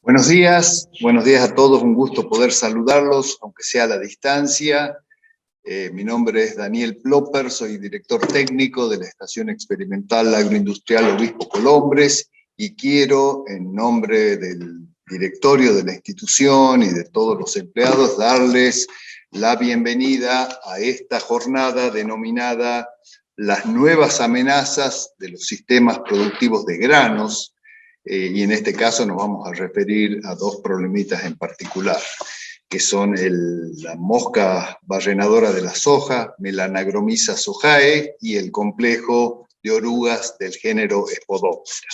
Buenos días a todos, un gusto poder saludarlos, aunque sea a la distancia. Mi nombre es Daniel Plopper, soy director técnico de la Estación Experimental Agroindustrial Obispo Colombres, y quiero, en nombre del directorio de la institución y de todos los empleados, darles la bienvenida a esta jornada denominada Las nuevas amenazas de los sistemas productivos de granos, y en este caso nos vamos a referir a dos problemitas en particular, que son la mosca barrenadora de la soja, Melanagromyza sojae, y el complejo de orugas del género Spodoptera.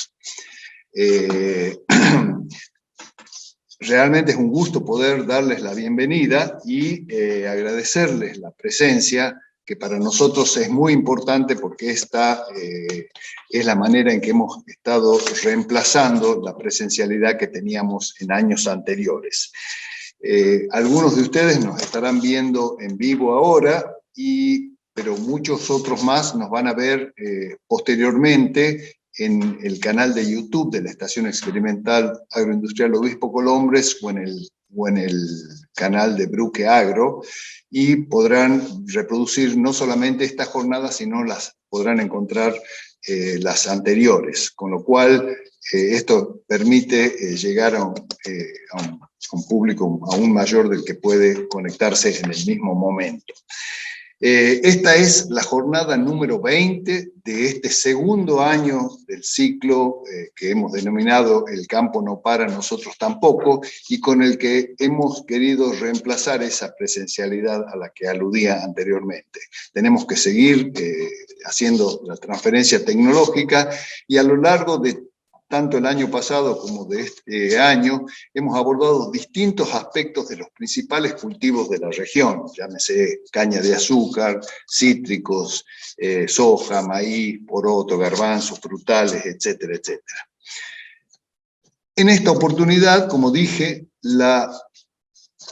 Realmente es un gusto poder darles la bienvenida y agradecerles la presencia, que para nosotros es muy importante porque esta es la manera en que hemos estado reemplazando la presencialidad que teníamos en años anteriores. Algunos de ustedes nos estarán viendo en vivo ahora, pero muchos otros más nos van a ver posteriormente en el canal de YouTube de la Estación Experimental Agroindustrial Obispo Colombres o en el canal de Bruque Agro, y podrán reproducir no solamente esta jornada, sino podrán encontrar las anteriores, con lo cual esto permite llegar a un público aún mayor del que puede conectarse en el mismo momento. Esta es la jornada número 20 de este segundo año del ciclo que hemos denominado El campo no para, nosotros tampoco, y con el que hemos querido reemplazar esa presencialidad a la que aludía anteriormente. Tenemos que seguir haciendo la transferencia tecnológica, y a lo largo de tanto el año pasado como de este año, hemos abordado distintos aspectos de los principales cultivos de la región, llámese caña de azúcar, cítricos, soja, maíz, poroto, garbanzos, frutales, etcétera, etcétera. En esta oportunidad, como dije,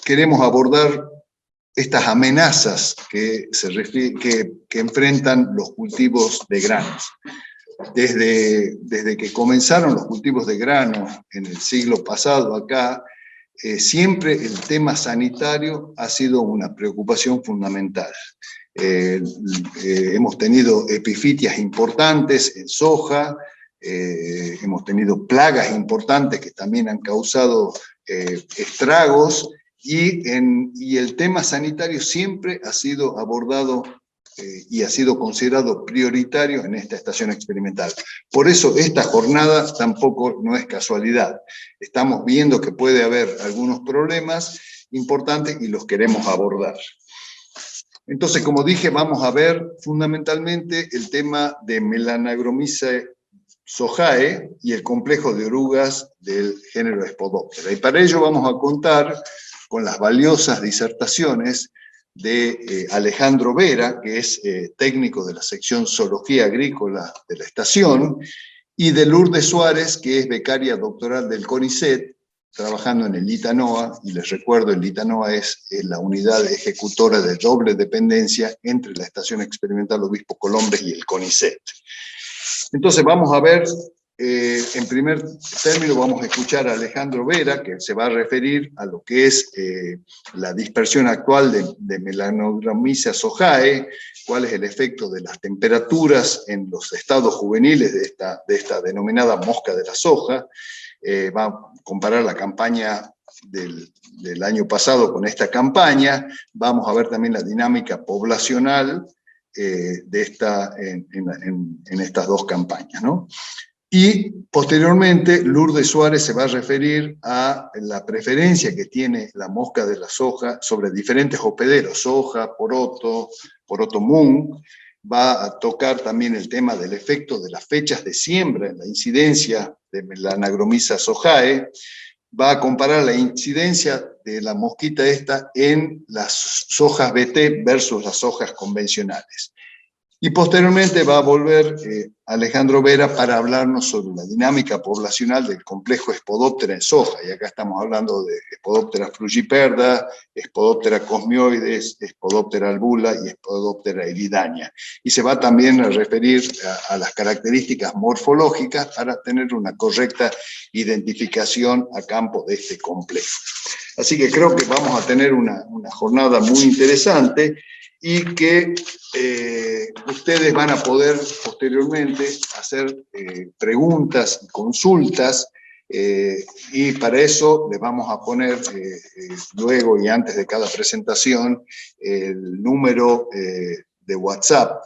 queremos abordar estas amenazas que enfrentan los cultivos de granos. Desde que comenzaron los cultivos de grano en el siglo pasado acá, siempre el tema sanitario ha sido una preocupación fundamental. Hemos tenido epifitias importantes en soja, hemos tenido plagas importantes que también han causado estragos, y el tema sanitario siempre ha sido abordado y ha sido considerado prioritario en esta estación experimental. Por eso esta jornada tampoco no es casualidad. Estamos viendo que puede haber algunos problemas importantes y los queremos abordar. Entonces, como dije, vamos a ver fundamentalmente el tema de Melanagromyza sojae y el complejo de orugas del género Spodoptera. Y para ello vamos a contar con las valiosas disertaciones de Alejandro Vera, que es técnico de la sección Zoología Agrícola de la estación, y de Lourdes Suárez, que es becaria doctoral del CONICET, trabajando en el ITANOA, y les recuerdo, el ITANOA es la unidad ejecutora de doble dependencia entre la Estación Experimental Obispo Colombres y el CONICET. Entonces vamos a ver, en primer término vamos a escuchar a Alejandro Vera, que se va a referir a lo que es la dispersión actual de Melanagromyza sojae, cuál es el efecto de las temperaturas en los estados juveniles de esta denominada mosca de la soja. Va a comparar la campaña del año pasado con esta campaña. Vamos a ver también la dinámica poblacional en estas dos campañas, ¿no? Y posteriormente Lourdes Suárez se va a referir a la preferencia que tiene la mosca de la soja sobre diferentes hospederos, soja, poroto mung. Va a tocar también el tema del efecto de las fechas de siembra en la incidencia de Melanagromyza sojae. Va a comparar la incidencia de la mosquita esta en las sojas BT versus las sojas convencionales. Y posteriormente va a volver Alejandro Vera para hablarnos sobre la dinámica poblacional del complejo Spodoptera en soja. Y acá estamos hablando de Spodoptera frugiperda, Spodoptera cosmioides, Spodoptera albula y Spodoptera eridania. Y se va también a referir a las características morfológicas para tener una correcta identificación a campo de este complejo. Así que creo que vamos a tener una jornada muy interesante y que ustedes van a poder posteriormente hacer preguntas y consultas, y para eso les vamos a poner luego y antes de cada presentación el número de WhatsApp,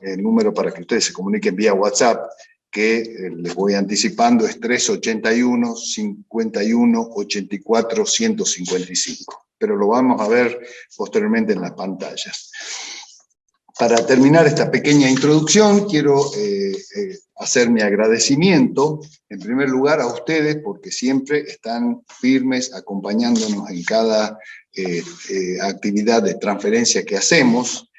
el número para que ustedes se comuniquen vía WhatsApp, que les voy anticipando es 381 51 84 155. Pero lo vamos a ver posteriormente en las pantallas. Para terminar esta pequeña introducción, quiero hacer mi agradecimiento, en primer lugar, a ustedes, porque siempre están firmes acompañándonos en cada actividad de transferencia que hacemos.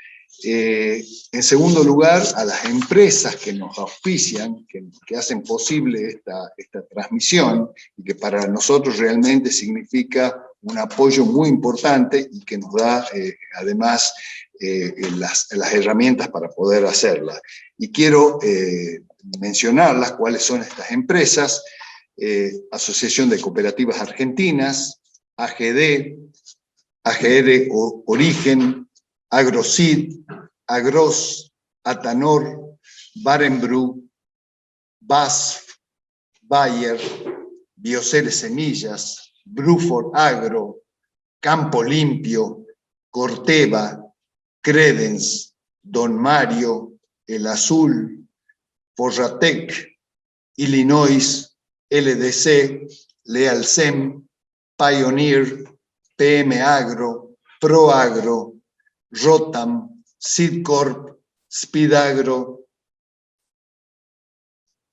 En segundo lugar, a las empresas que nos auspician, que hacen posible esta transmisión, y que para nosotros realmente significa un apoyo muy importante y que nos da además las herramientas para poder hacerla. Y quiero mencionarlas, cuáles son estas empresas: Asociación de Cooperativas Argentinas, AGD, AGR Origen, Agrocid, Agros, Atanor, Barenbrew, BASF, Bayer, Bioceres Semillas, Bruford Agro, Campo Limpio, Corteva, Credence, Don Mario, El Azul, Forratec, Illinois, LDC, Lealcem, Pioneer, PM Agro, ProAgro, Rotam, Seedcorp, Speedagro,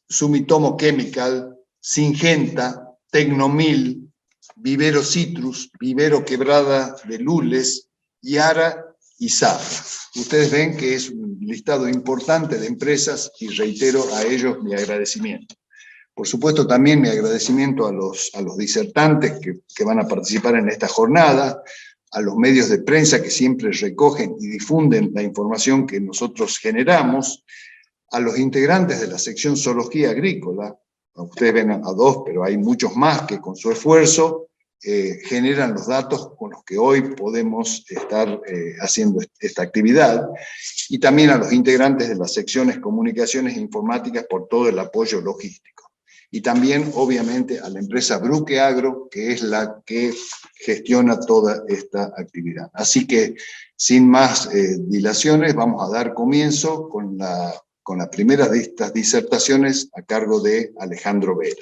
Sumitomo Chemical, Syngenta, Tecnomil, Vivero Citrus, Vivero Quebrada de Lules, Yara y Zafra. Ustedes ven que es un listado importante de empresas y reitero a ellos mi agradecimiento. Por supuesto, también mi agradecimiento a los disertantes que van a participar en esta jornada, a los medios de prensa que siempre recogen y difunden la información que nosotros generamos, a los integrantes de la sección Zoología Agrícola. Ustedes ven a dos, pero hay muchos más que con su esfuerzo generan los datos con los que hoy podemos estar haciendo esta actividad, y también a los integrantes de las secciones Comunicaciones e Informáticas por todo el apoyo logístico. Y también, obviamente, a la empresa Bruque Agro, que es la que gestiona toda esta actividad. Así que, sin más dilaciones, vamos a dar comienzo con la primera de estas disertaciones a cargo de Alejandro Vera.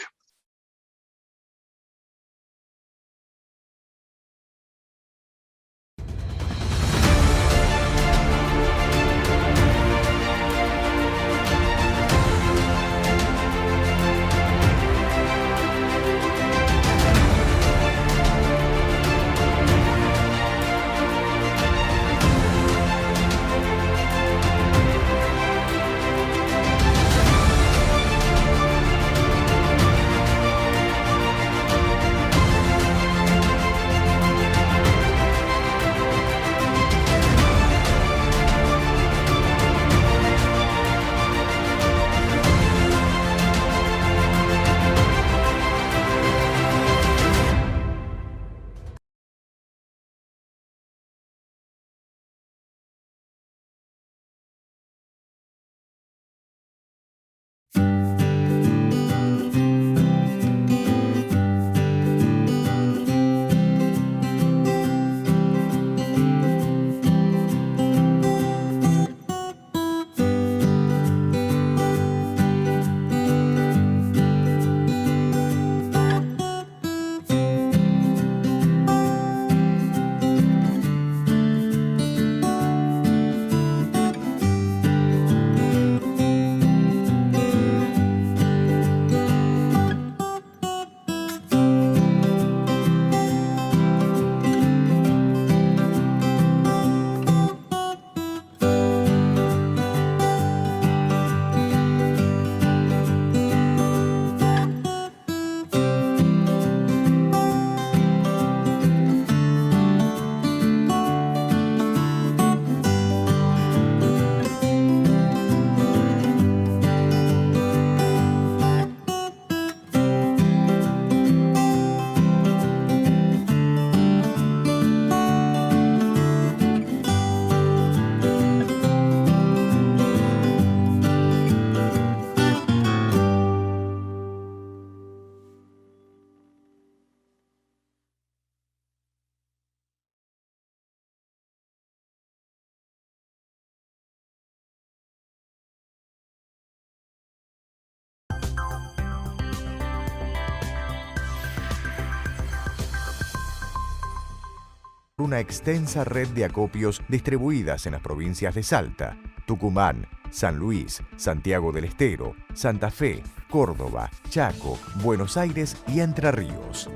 una extensa red de acopios distribuidas en las provincias de Salta, Tucumán, San Luis, Santiago del Estero, Santa Fe, Córdoba, Chaco, Buenos Aires y Entre Ríos.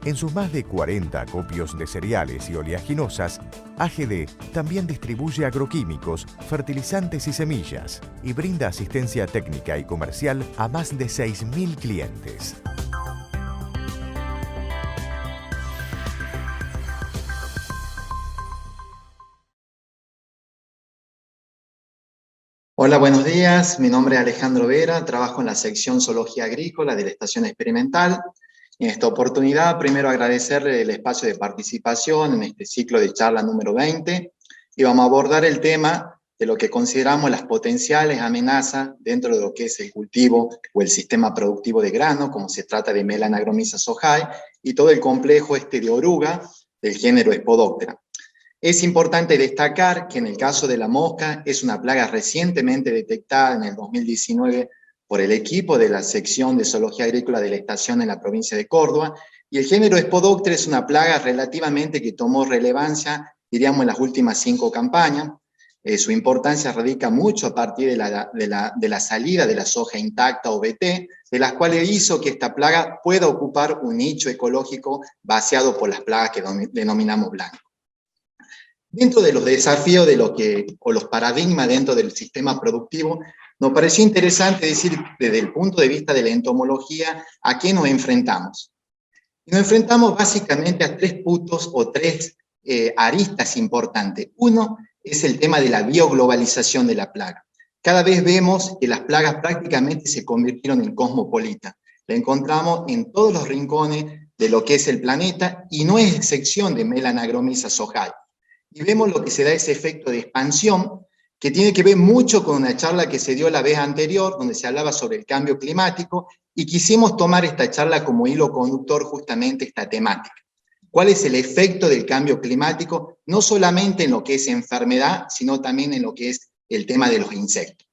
En sus más de 40 acopios de cereales y oleaginosas, AGD también distribuye agroquímicos, fertilizantes y semillas, y brinda asistencia técnica y comercial a más de 6.000 clientes. Hola, buenos días. Mi nombre es Alejandro Vera, trabajo en la sección Zoología Agrícola de la Estación Experimental. En esta oportunidad, primero agradecerle el espacio de participación en este ciclo de charla número 20 y vamos a abordar el tema de lo que consideramos las potenciales amenazas dentro de lo que es el cultivo o el sistema productivo de grano, como se trata de Melanogromyza sojae y todo el complejo de oruga del género Spodoptera. Es importante destacar que en el caso de la mosca es una plaga recientemente detectada en el 2019 por el equipo de la sección de Zoología Agrícola de la Estación en la provincia de Córdoba, y el género Spodoptera es una plaga relativamente que tomó relevancia, diríamos, en las últimas 5 campañas. Su importancia radica mucho a partir de la salida de la soja intacta o BT, de las cuales hizo que esta plaga pueda ocupar un nicho ecológico vaciado por las plagas que denominamos blancas. Dentro de los desafíos o los paradigmas dentro del sistema productivo, nos pareció interesante decir desde el punto de vista de la entomología a qué nos enfrentamos. Y nos enfrentamos básicamente a 3 puntos o 3 aristas importantes. Uno es el tema de la bioglobalización de la plaga. Cada vez vemos que las plagas prácticamente se convirtieron en cosmopolitas. La encontramos en todos los rincones de lo que es el planeta y no es excepción de Melanogromyza sojae. Y vemos lo que se da ese efecto de expansión, que tiene que ver mucho con una charla que se dio la vez anterior, donde se hablaba sobre el cambio climático, y quisimos tomar esta charla como hilo conductor justamente esta temática. ¿Cuál es el efecto del cambio climático? No solamente en lo que es enfermedad, sino también en lo que es el tema de los insectos.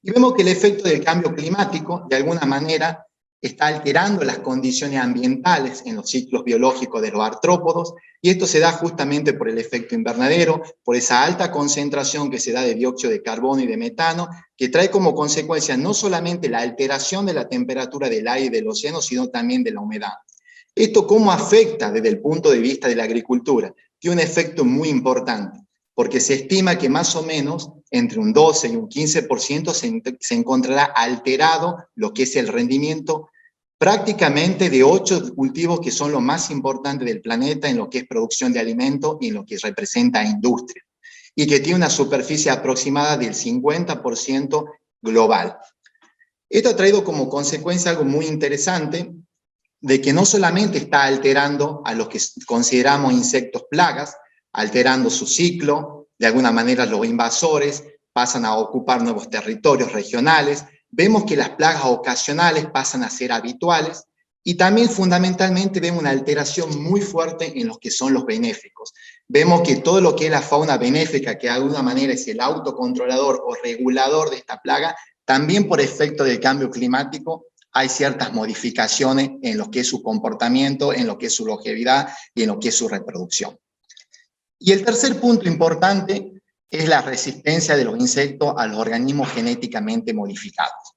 Y vemos que el efecto del cambio climático, de alguna manera, está alterando las condiciones ambientales en los ciclos biológicos de los artrópodos, y esto se da justamente por el efecto invernadero, por esa alta concentración que se da de dióxido de carbono y de metano, que trae como consecuencia no solamente la alteración de la temperatura del aire y del océano, sino también de la humedad. ¿Esto cómo afecta desde el punto de vista de la agricultura? Tiene un efecto muy importante, porque se estima que más o menos entre un 12 y un 15% se encontrará alterado lo que es el rendimiento prácticamente de 8 cultivos que son los más importantes del planeta en lo que es producción de alimentos y en lo que representa industria, y que tiene una superficie aproximada del 50% global. Esto ha traído como consecuencia algo muy interesante, de que no solamente está alterando a los que consideramos insectos plagas, alterando su ciclo, de alguna manera los invasores pasan a ocupar nuevos territorios regionales, vemos que las plagas ocasionales pasan a ser habituales, y también fundamentalmente vemos una alteración muy fuerte en los que son los benéficos. Vemos que todo lo que es la fauna benéfica, que de alguna manera es el autocontrolador o regulador de esta plaga, también por efecto del cambio climático hay ciertas modificaciones en lo que es su comportamiento, en lo que es su longevidad y en lo que es su reproducción. Y el tercer punto importante es la resistencia de los insectos a los organismos genéticamente modificados.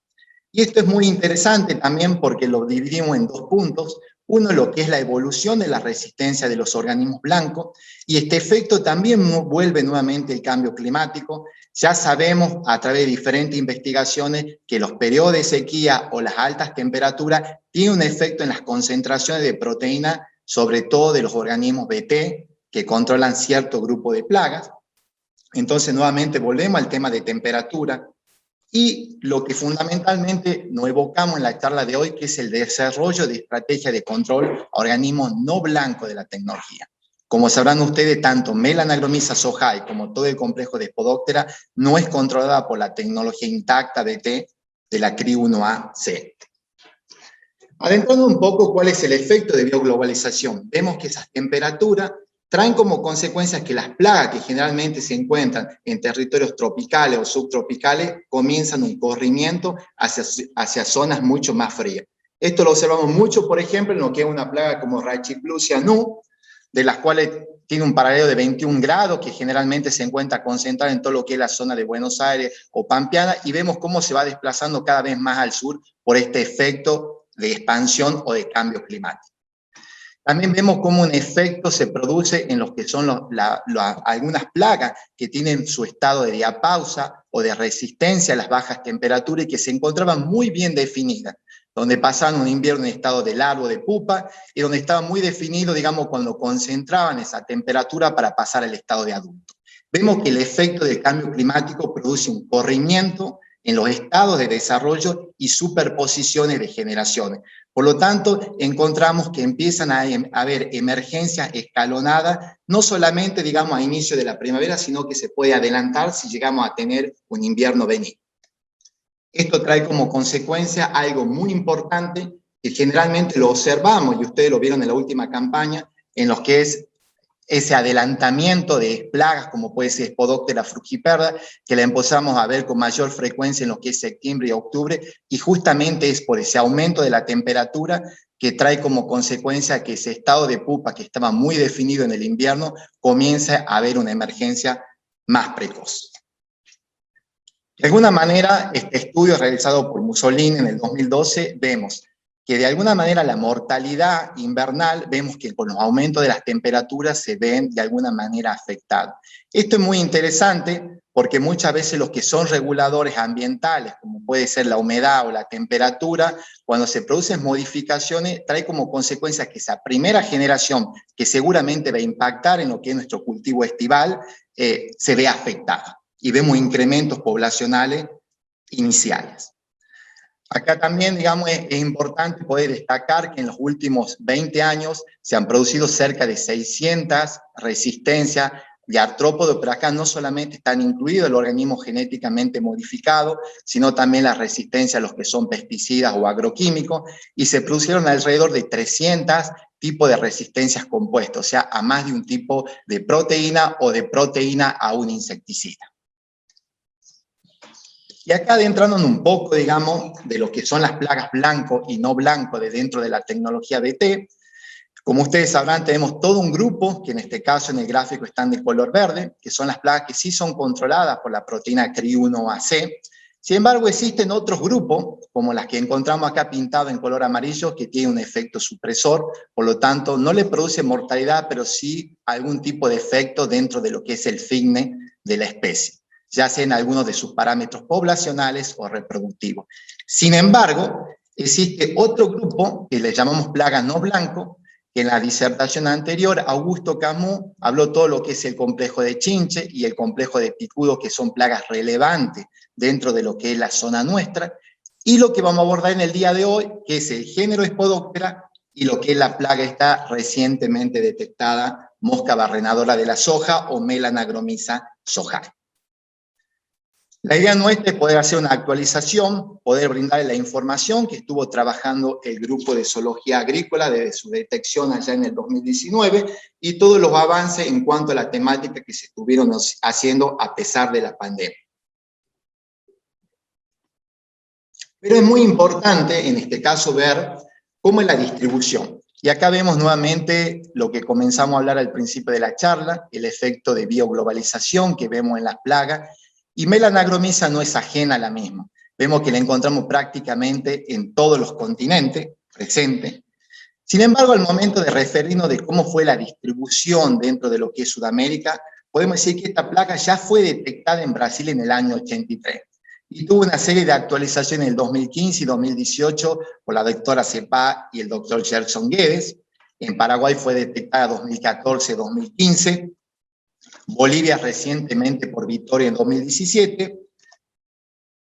Y esto es muy interesante también porque lo dividimos en 2 puntos. Uno, lo que es la evolución de la resistencia de los organismos blancos, y este efecto también vuelve nuevamente el cambio climático. Ya sabemos a través de diferentes investigaciones que los periodos de sequía o las altas temperaturas tienen un efecto en las concentraciones de proteína, sobre todo de los organismos BT, que controlan cierto grupo de plagas. Entonces, nuevamente volvemos al tema de temperatura, y lo que fundamentalmente nos evocamos en la charla de hoy, que es el desarrollo de estrategias de control a organismos no blancos de la tecnología. Como sabrán ustedes, tanto Melanogromyza sojae como todo el complejo de Spodoptera no es controlada por la tecnología intacta BT de la CRI1A-C. Adentrando un poco cuál es el efecto de bioglobalización, vemos que esas temperaturas traen como consecuencias que las plagas que generalmente se encuentran en territorios tropicales o subtropicales comienzan un corrimiento hacia zonas mucho más frías. Esto lo observamos mucho, por ejemplo, en lo que es una plaga como Rachiplusia nu, de las cuales tiene un paralelo de 21 grados que generalmente se encuentra concentrado en todo lo que es la zona de Buenos Aires o Pampeana, y vemos cómo se va desplazando cada vez más al sur por este efecto de expansión o de cambio climático. También vemos cómo un efecto se produce en los que son algunas plagas que tienen su estado de diapausa o de resistencia a las bajas temperaturas y que se encontraban muy bien definidas, donde pasaban un invierno en estado de largo, de pupa, y donde estaba muy definido, digamos, cuando concentraban esa temperatura para pasar al estado de adulto. Vemos que el efecto del cambio climático produce un corrimiento en los estados de desarrollo y superposiciones de generaciones. Por lo tanto, encontramos que empiezan a haber emergencias escalonadas, no solamente, digamos, a inicio de la primavera, sino que se puede adelantar si llegamos a tener un invierno benigno. Esto trae como consecuencia algo muy importante que generalmente lo observamos, y ustedes lo vieron en la última campaña, en los que es ese adelantamiento de plagas como puede ser Spodoptera frugiperda, que la empezamos a ver con mayor frecuencia en lo que es septiembre y octubre, y justamente es por ese aumento de la temperatura que trae como consecuencia que ese estado de pupa que estaba muy definido en el invierno comienza a haber una emergencia más precoz. De alguna manera, este estudio realizado por Mussolini en el 2012, vemos que de alguna manera la mortalidad invernal, vemos que con los aumentos de las temperaturas se ven de alguna manera afectados. Esto es muy interesante porque muchas veces los que son reguladores ambientales, como puede ser la humedad o la temperatura, cuando se producen modificaciones, trae como consecuencia que esa primera generación, que seguramente va a impactar en lo que es nuestro cultivo estival, se ve afectada. Y vemos incrementos poblacionales iniciales. Acá también, digamos, es importante poder destacar que en los últimos 20 años se han producido cerca de 600 resistencias de artrópodos, pero acá no solamente están incluidos el organismo genéticamente modificado, sino también la resistencia a los que son pesticidas o agroquímicos, y se produjeron alrededor de 300 tipos de resistencias compuestas, o sea, a más de un tipo de proteína o de proteína a un insecticida. Y acá adentrándonos un poco, digamos, de lo que son las plagas blanco y no blanco de dentro de la tecnología BT, como ustedes sabrán, tenemos todo un grupo, que en este caso en el gráfico están de color verde, que son las plagas que sí son controladas por la proteína CRI1AC. Sin embargo, existen otros grupos, como las que encontramos acá pintadas en color amarillo, que tienen un efecto supresor, por lo tanto, no le produce mortalidad, pero sí algún tipo de efecto dentro de lo que es el fitness de la especie, ya sea en algunos de sus parámetros poblacionales o reproductivos. Sin embargo, existe otro grupo que le llamamos plagas no blanco, que en la disertación anterior Augusto Camus habló todo lo que es el complejo de Chinche y el complejo de picudo, que son plagas relevantes dentro de lo que es la zona nuestra, y lo que vamos a abordar en el día de hoy, que es el género Spodoptera y lo que es la plaga esta recientemente detectada, mosca barrenadora de la soja o Melanagromyza sojae. La idea nuestra es poder hacer una actualización, poder brindarle la información que estuvo trabajando el grupo de zoología agrícola desde su detección allá en el 2019 y todos los avances en cuanto a la temática que se estuvieron haciendo a pesar de la pandemia. Pero es muy importante en este caso ver cómo es la distribución. Y acá vemos nuevamente lo que comenzamos a hablar al principio de la charla, el efecto de bioglobalización que vemos en las plagas. Y Melanagromyza no es ajena a la misma. Vemos que la encontramos prácticamente en todos los continentes, presente. Sin embargo, al momento de referirnos de cómo fue la distribución dentro de lo que es Sudamérica, podemos decir que esta plaga ya fue detectada en Brasil en el año 83. Y tuvo una serie de actualizaciones en el 2015 y 2018 por la doctora Cepá y el doctor Gerson Guedes. En Paraguay fue detectada 2014-2015. Bolivia recientemente por Victoria en 2017,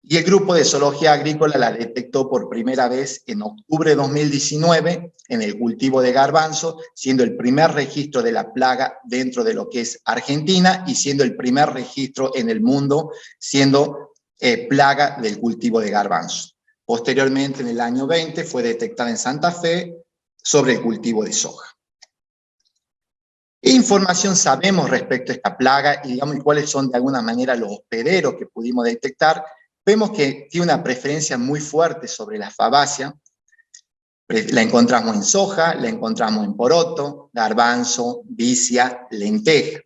y el grupo de zoología agrícola la detectó por primera vez en octubre de 2019 en el cultivo de garbanzo, siendo el primer registro de la plaga dentro de lo que es Argentina y siendo el primer registro en el mundo, siendo plaga del cultivo de garbanzo. Posteriormente, en el año 20, fue detectada en Santa Fe sobre el cultivo de soja. ¿Qué información sabemos respecto a esta plaga y digamos cuáles son de alguna manera los hospederos que pudimos detectar? Vemos que tiene una preferencia muy fuerte sobre la fabácea. La encontramos en soja, la encontramos en poroto, garbanzo, vicia, lenteja.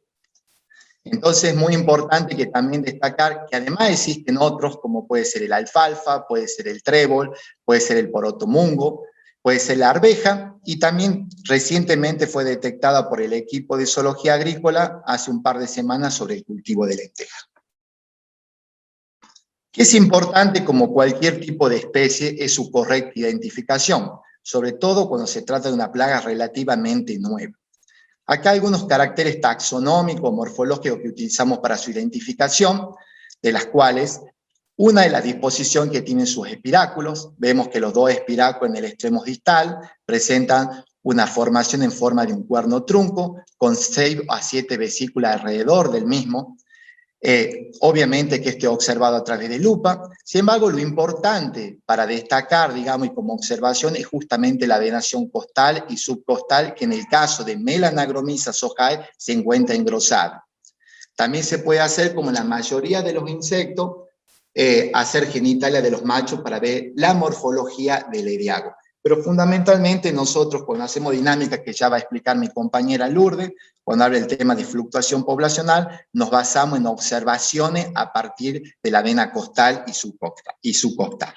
Entonces es muy importante que también destacar que además existen otros, como puede ser el alfalfa, puede ser el trébol, puede ser el poroto mungo, puede ser la arveja, y también recientemente fue detectada por el equipo de zoología agrícola hace un par de semanas sobre el cultivo de lenteja. Que es importante, como cualquier tipo de especie, es su correcta identificación, sobre todo cuando se trata de una plaga relativamente nueva. Acá hay algunos caracteres taxonómicos, morfológicos que utilizamos para su identificación, de las cuales una es la disposición que tienen sus espiráculos. Vemos que los dos espiráculos en el extremo distal presentan una formación en forma de un cuerno trunco, con 6 a 7 vesículas alrededor del mismo. Obviamente que esto es observado a través de lupa. Sin embargo, lo importante para destacar, digamos, y como observación, es justamente la venación costal y subcostal, que en el caso de Melanagromyza sojae se encuentra engrosada. También se puede hacer, como en la mayoría de los insectos, hacer genitalia de los machos para ver la morfología del eriago. Pero fundamentalmente nosotros, cuando hacemos dinámica, que ya va a explicar mi compañera Lourdes, cuando habla del tema de fluctuación poblacional, nos basamos en observaciones a partir de la vena costal y subcostal.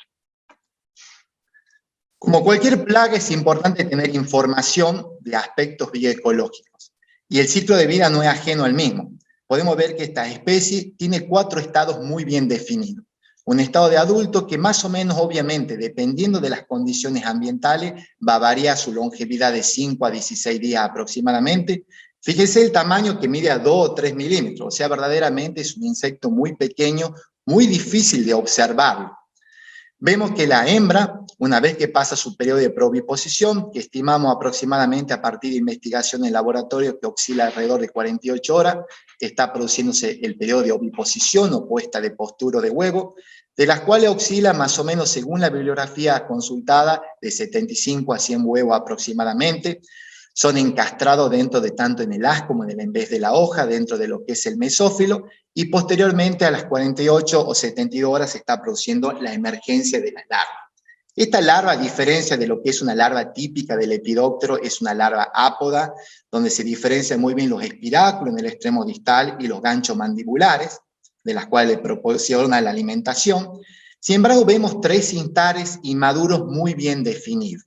Como cualquier plaga, es importante tener información de aspectos bioecológicos, y el ciclo de vida no es ajeno al mismo. Podemos ver que esta especie tiene 4 estados muy bien definidos. Un estado de adulto que más o menos, obviamente, dependiendo de las condiciones ambientales, va a variar su longevidad de 5 a 16 días aproximadamente. Fíjese el tamaño, que mide a 2 o 3 milímetros, o sea, verdaderamente es un insecto muy pequeño, muy difícil de observarlo. Vemos que la hembra, una vez que pasa su periodo de proviposición, que estimamos aproximadamente a partir de investigación en laboratorio que oscila alrededor de 48 horas, está produciéndose el periodo de oviposición o puesta de posturo de huevo, de las cuales oscila más o menos, según la bibliografía consultada, de 75 a 100 huevos aproximadamente. Son encastrados dentro de tanto en el haz como en vez de la hoja, dentro de lo que es el mesófilo, y posteriormente a las 48 o 72 horas se está produciendo la emergencia de la larva. Esta larva, a diferencia de lo que es una larva típica del lepidóptero, es una larva ápoda, donde se diferencian muy bien los espiráculos en el extremo distal y los ganchos mandibulares, de las cuales le proporciona la alimentación. Sin embargo, vemos 3 instares inmaduros muy bien definidos.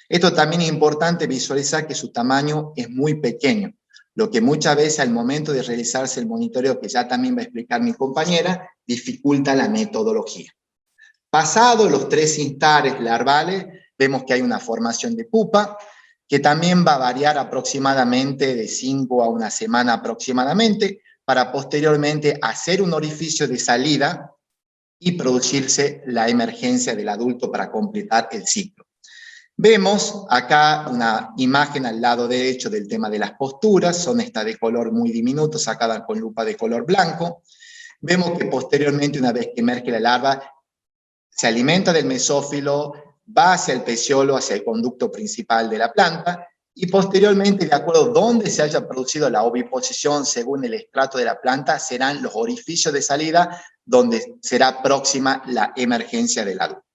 Esto también es importante visualizar, que su tamaño es muy pequeño, lo que muchas veces al momento de realizarse el monitoreo, que ya también va a explicar mi compañera, dificulta la metodología. Pasados los 3 instares larvales, vemos que hay una formación de pupa, que también va a variar aproximadamente de 5 a 1 semana aproximadamente, para posteriormente hacer un orificio de salida y producirse la emergencia del adulto para completar el ciclo. Vemos acá una imagen al lado derecho del tema de las posturas, son estas de color muy diminuto, sacadas con lupa de color blanco. Vemos que posteriormente, una vez que emerge la larva, se alimenta del mesófilo, va hacia el peciolo, hacia el conducto principal de la planta, y posteriormente, de acuerdo a dónde se haya producido la oviposición según el estrato de la planta, serán los orificios de salida donde será próxima la emergencia del adulto.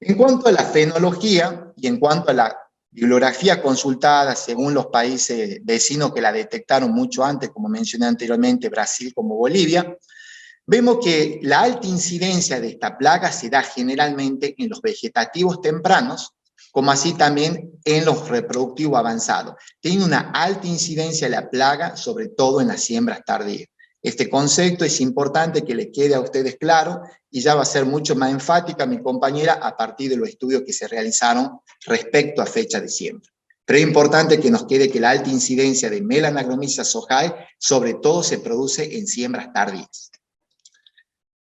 En cuanto a la fenología y en cuanto a la bibliografía consultada según los países vecinos que la detectaron mucho antes, como mencioné anteriormente, Brasil como Bolivia, vemos que la alta incidencia de esta plaga se da generalmente en los vegetativos tempranos, como así también en los reproductivos avanzados. Tiene una alta incidencia la plaga, sobre todo en las siembras tardías. Este concepto es importante que le quede a ustedes claro, y ya va a ser mucho más enfática mi compañera a partir de los estudios que se realizaron respecto a fecha de siembra. Pero es importante que nos quede que la alta incidencia de Melanagromyza sojae sobre todo se produce en siembras tardías.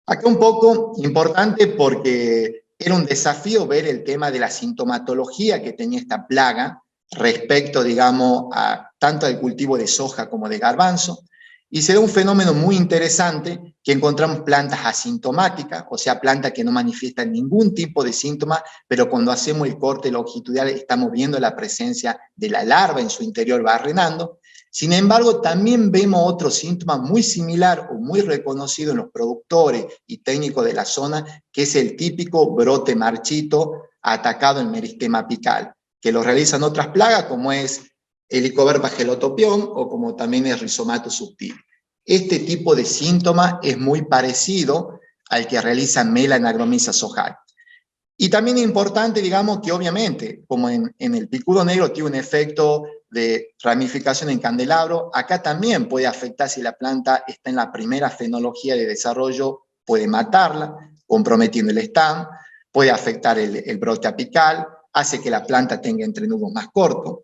Acá un poco importante, porque era un desafío ver el tema de la sintomatología que tenía esta plaga respecto, digamos, a tanto al cultivo de soja como de garbanzo. Y se da un fenómeno muy interesante, que encontramos plantas asintomáticas, o sea, plantas que no manifiestan ningún tipo de síntoma, pero cuando hacemos el corte longitudinal estamos viendo la presencia de la larva en su interior barrenando. Sin embargo, también vemos otro síntoma muy similar o muy reconocido en los productores y técnicos de la zona, que es el típico brote marchito atacado el meristema apical, que lo realizan otras plagas como es Helicobacter gelotopión o como también es Rhizomatus subtilis. Este tipo de síntoma es muy parecido al que realiza Melanagromyza sojal. Y también es importante, digamos, que obviamente, como en el picudo negro tiene un efecto de ramificación en candelabro, acá también puede afectar si la planta está en la primera fenología de desarrollo, puede matarla, comprometiendo el stand, puede afectar el brote apical, hace que la planta tenga entrenudos más cortos.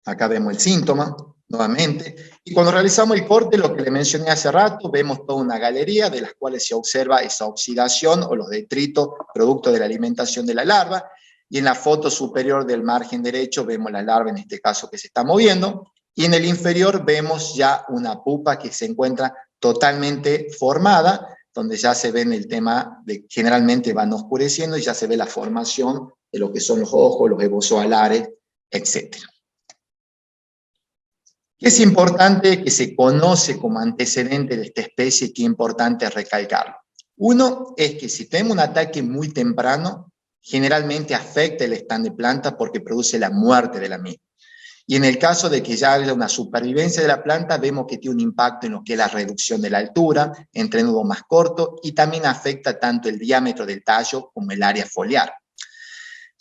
Acá vemos el síntoma, nuevamente. Y cuando realizamos el corte, lo que le mencioné hace rato, vemos toda una galería de las cuales se observa esa oxidación o los detritos producto de la alimentación de la larva. Y en la foto superior del margen derecho vemos la larva, en este caso, que se está moviendo. Y en el inferior vemos ya una pupa que se encuentra totalmente formada, donde ya se ve en el tema de generalmente van oscureciendo y ya se ve la formación de lo que son los ojos, los ebozoalares, etc. Es importante que se conoce como antecedente de esta especie, que es importante recalcarlo. Uno es que si tenemos un ataque muy temprano, generalmente afecta el stand de planta porque produce la muerte de la misma. Y en el caso de que ya haya una supervivencia de la planta, vemos que tiene un impacto en lo que es la reducción de la altura, entrenudo más corto, y también afecta tanto el diámetro del tallo como el área foliar.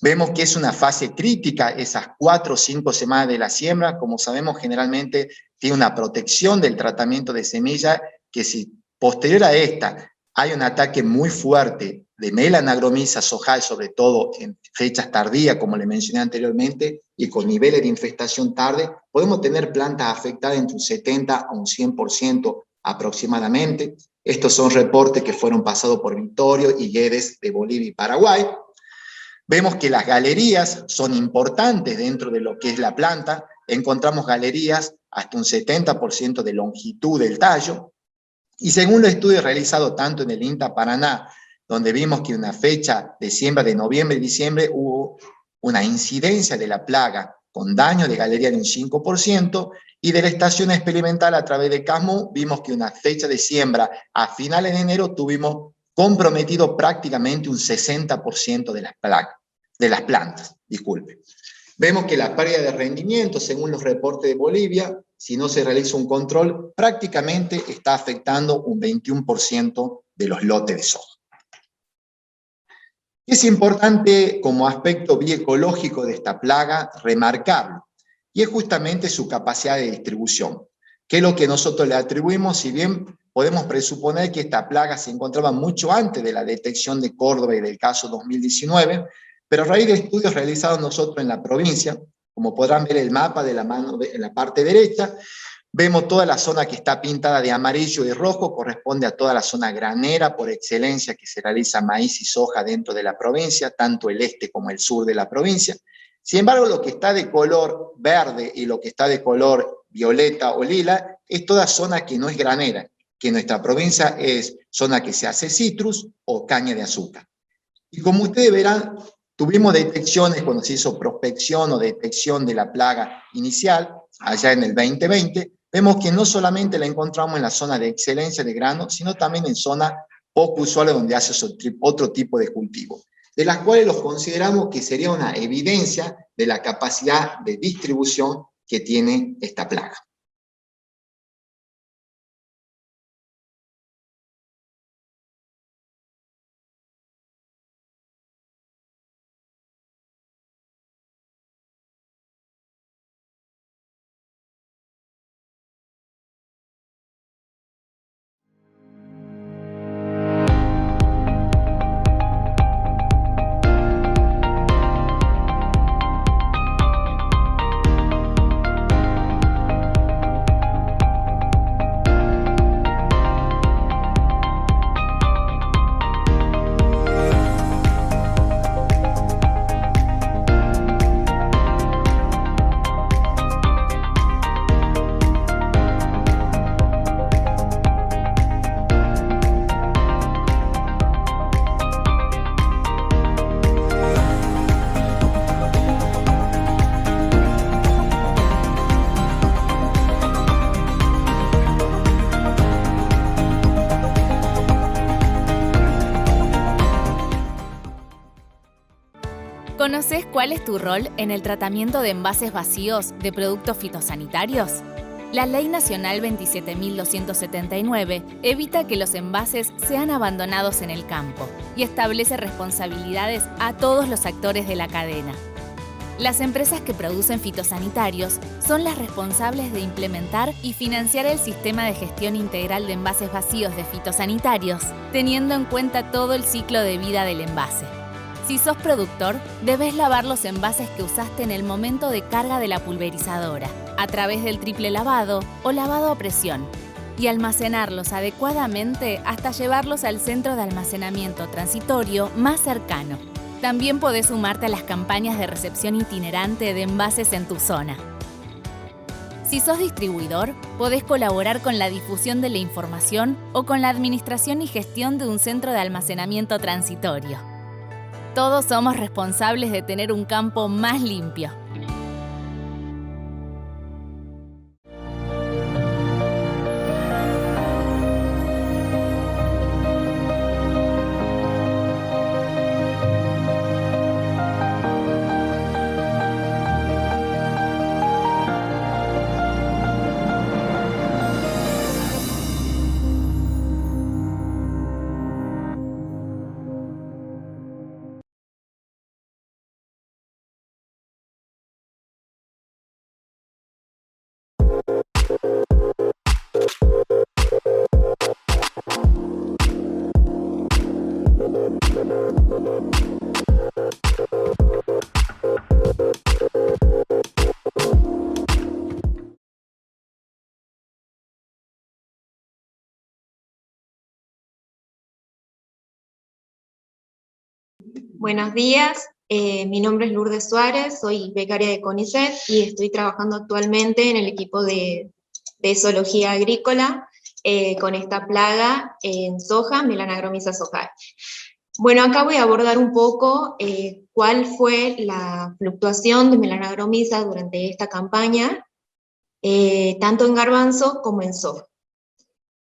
Vemos que es una fase crítica, esas 4 o 5 semanas de la siembra. Como sabemos, generalmente tiene una protección del tratamiento de semilla, que si posterior a esta hay un ataque muy fuerte de Melanagromyza sojal, sobre todo en fechas tardías, como le mencioné anteriormente, y con niveles de infestación tarde, podemos tener plantas afectadas entre un 70 a un 100% aproximadamente. Estos son reportes que fueron pasados por Vittorio y Guedes de Bolivia y Paraguay. Vemos que las galerías son importantes dentro de lo que es la planta. Encontramos galerías hasta un 70% de longitud del tallo. Y según los estudios realizados tanto en el INTA Paraná, donde vimos que en una fecha de siembra de noviembre y diciembre hubo una incidencia de la plaga con daño de galería de un 5%, y de la estación experimental a través de CASMU vimos que una fecha de siembra a finales de enero tuvimos comprometido prácticamente un 60% de las plagas, de las plantas, disculpe. Vemos que la pérdida de rendimiento, según los reportes de Bolivia, si no se realiza un control, prácticamente está afectando un 21% de los lotes de soja. Es importante como aspecto bioecológico de esta plaga remarcarlo, y es justamente su capacidad de distribución, que es lo que nosotros le atribuimos, si bien podemos presuponer que esta plaga se encontraba mucho antes de la detección de Córdoba y del caso 2019, pero a raíz de estudios realizados nosotros en la provincia, como podrán ver el mapa de la mano en la parte derecha, vemos toda la zona que está pintada de amarillo y rojo, corresponde a toda la zona granera por excelencia que se realiza maíz y soja dentro de la provincia, tanto el este como el sur de la provincia. Sin embargo, lo que está de color verde y lo que está de color violeta o lila es toda zona que no es granera, que en nuestra provincia es zona que se hace citrus o caña de azúcar. Y como ustedes verán, tuvimos detecciones cuando se hizo prospección o detección de la plaga inicial, allá en el 2020, vemos que no solamente la encontramos en la zona de excelencia de grano, sino también en zonas poco usuales donde hace otro tipo de cultivo, de las cuales los consideramos que sería una evidencia de la capacidad de distribución que tiene esta plaga. ¿Conoces cuál es tu rol en el tratamiento de envases vacíos de productos fitosanitarios? La Ley Nacional 27.279 evita que los envases sean abandonados en el campo y establece responsabilidades a todos los actores de la cadena. Las empresas que producen fitosanitarios son las responsables de implementar y financiar el sistema de gestión integral de envases vacíos de fitosanitarios, teniendo en cuenta todo el ciclo de vida del envase. Si sos productor, debes lavar los envases que usaste en el momento de carga de la pulverizadora, a través del triple lavado o lavado a presión, y almacenarlos adecuadamente hasta llevarlos al centro de almacenamiento transitorio más cercano. También podés sumarte a las campañas de recepción itinerante de envases en tu zona. Si sos distribuidor, podés colaborar con la difusión de la información o con la administración y gestión de un centro de almacenamiento transitorio. Todos somos responsables de tener un campo más limpio. Buenos días, mi nombre es Lourdes Suárez, soy becaria de CONICET y estoy trabajando actualmente en el equipo de zoología agrícola con esta plaga en soja, Melanagromyza sojae. Bueno, acá voy a abordar un poco cuál fue la fluctuación de Melanagromyza durante esta campaña, tanto en garbanzo como en soja.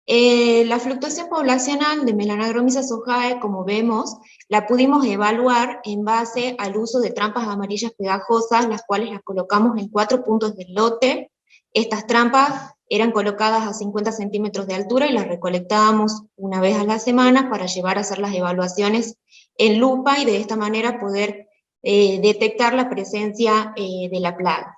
La fluctuación poblacional de Melanagromyza sojae, como vemos, la pudimos evaluar en base al uso de trampas amarillas pegajosas, las cuales las colocamos en 4 puntos del lote. Estas trampas eran colocadas a 50 centímetros de altura y las recolectábamos una vez a la semana para llevar a hacer las evaluaciones en lupa y de esta manera poder detectar la presencia de la plaga.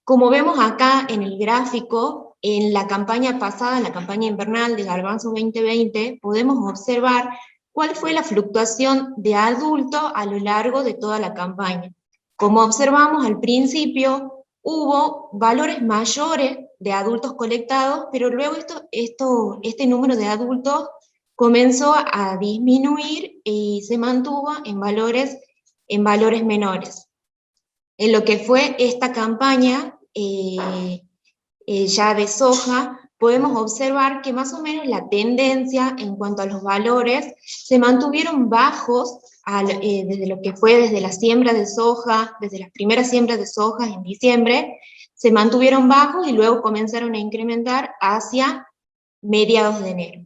Como vemos acá en el gráfico, en la campaña pasada, en la campaña invernal de Garbanzo 2020, podemos observar cuál fue la fluctuación de adultos a lo largo de toda la campaña. Como observamos al principio, hubo valores mayores de adultos colectados, pero luego este número de adultos comenzó a disminuir y se mantuvo en valores menores. En lo que fue esta campaña, ya de soja, podemos observar que más o menos la tendencia en cuanto a los valores se mantuvieron bajos desde lo que fue desde la siembra de soja, desde las primeras siembras de soja en diciembre, se mantuvieron bajos y luego comenzaron a incrementar hacia mediados de enero.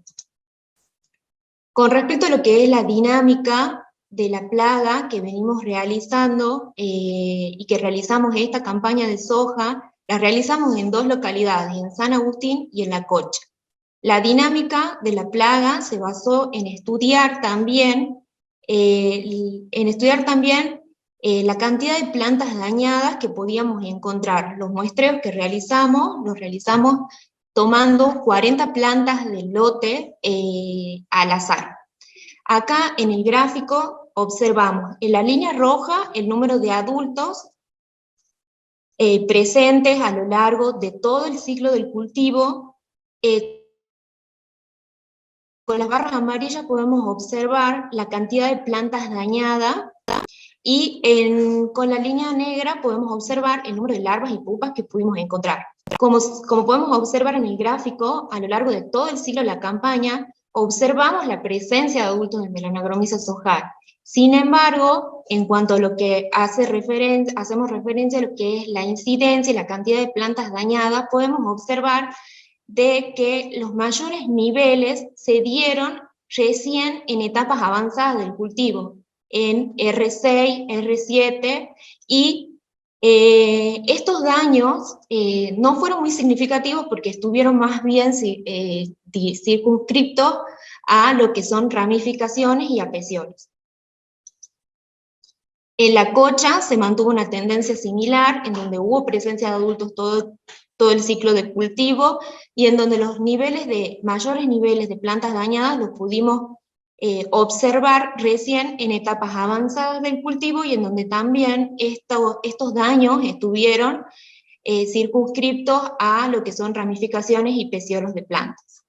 Con respecto a lo que es la dinámica de la plaga que venimos realizando y que realizamos esta campaña de soja, la realizamos en 2 localidades, en San Agustín y en La Cocha. La dinámica de la plaga se basó en estudiar también, la cantidad de plantas dañadas que podíamos encontrar. Los muestreos que realizamos, los realizamos tomando 40 plantas del lote al azar. Acá en el gráfico observamos en la línea roja el número de adultos presentes a lo largo de todo el ciclo del cultivo. Con las barras amarillas podemos observar la cantidad de plantas dañadas y con la línea negra podemos observar el número de larvas y pupas que pudimos encontrar. Como podemos observar en el gráfico, a lo largo de todo el ciclo de la campaña, observamos la presencia de adultos de Melanagromyza sojae. Sin embargo, en cuanto a lo que hacemos referencia a lo que es la incidencia y la cantidad de plantas dañadas, podemos observar de que los mayores niveles se dieron recién en etapas avanzadas del cultivo. en R6, R7, y estos daños no fueron muy significativos porque estuvieron más bien circunscriptos a lo que son ramificaciones y a peciolos. En la cocha se mantuvo una tendencia similar, en donde hubo presencia de adultos todo el ciclo de cultivo, y en donde los mayores niveles de plantas dañadas los pudimos observar recién en etapas avanzadas del cultivo, y en donde también estos daños estuvieron circunscriptos a lo que son ramificaciones y peciolos de plantas.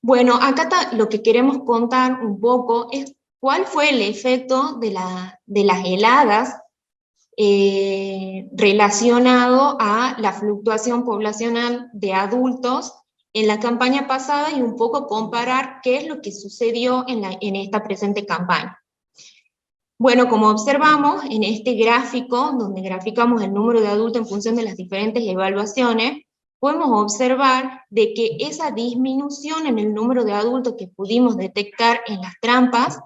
Bueno, acá lo que queremos contar un poco es cuál fue el efecto de las heladas relacionado a la fluctuación poblacional de adultos en la campaña pasada, y un poco comparar qué es lo que sucedió en esta presente campaña. Bueno, como observamos en este gráfico, donde graficamos el número de adultos en función de las diferentes evaluaciones, podemos observar de que esa disminución en el número de adultos que pudimos detectar en las trampas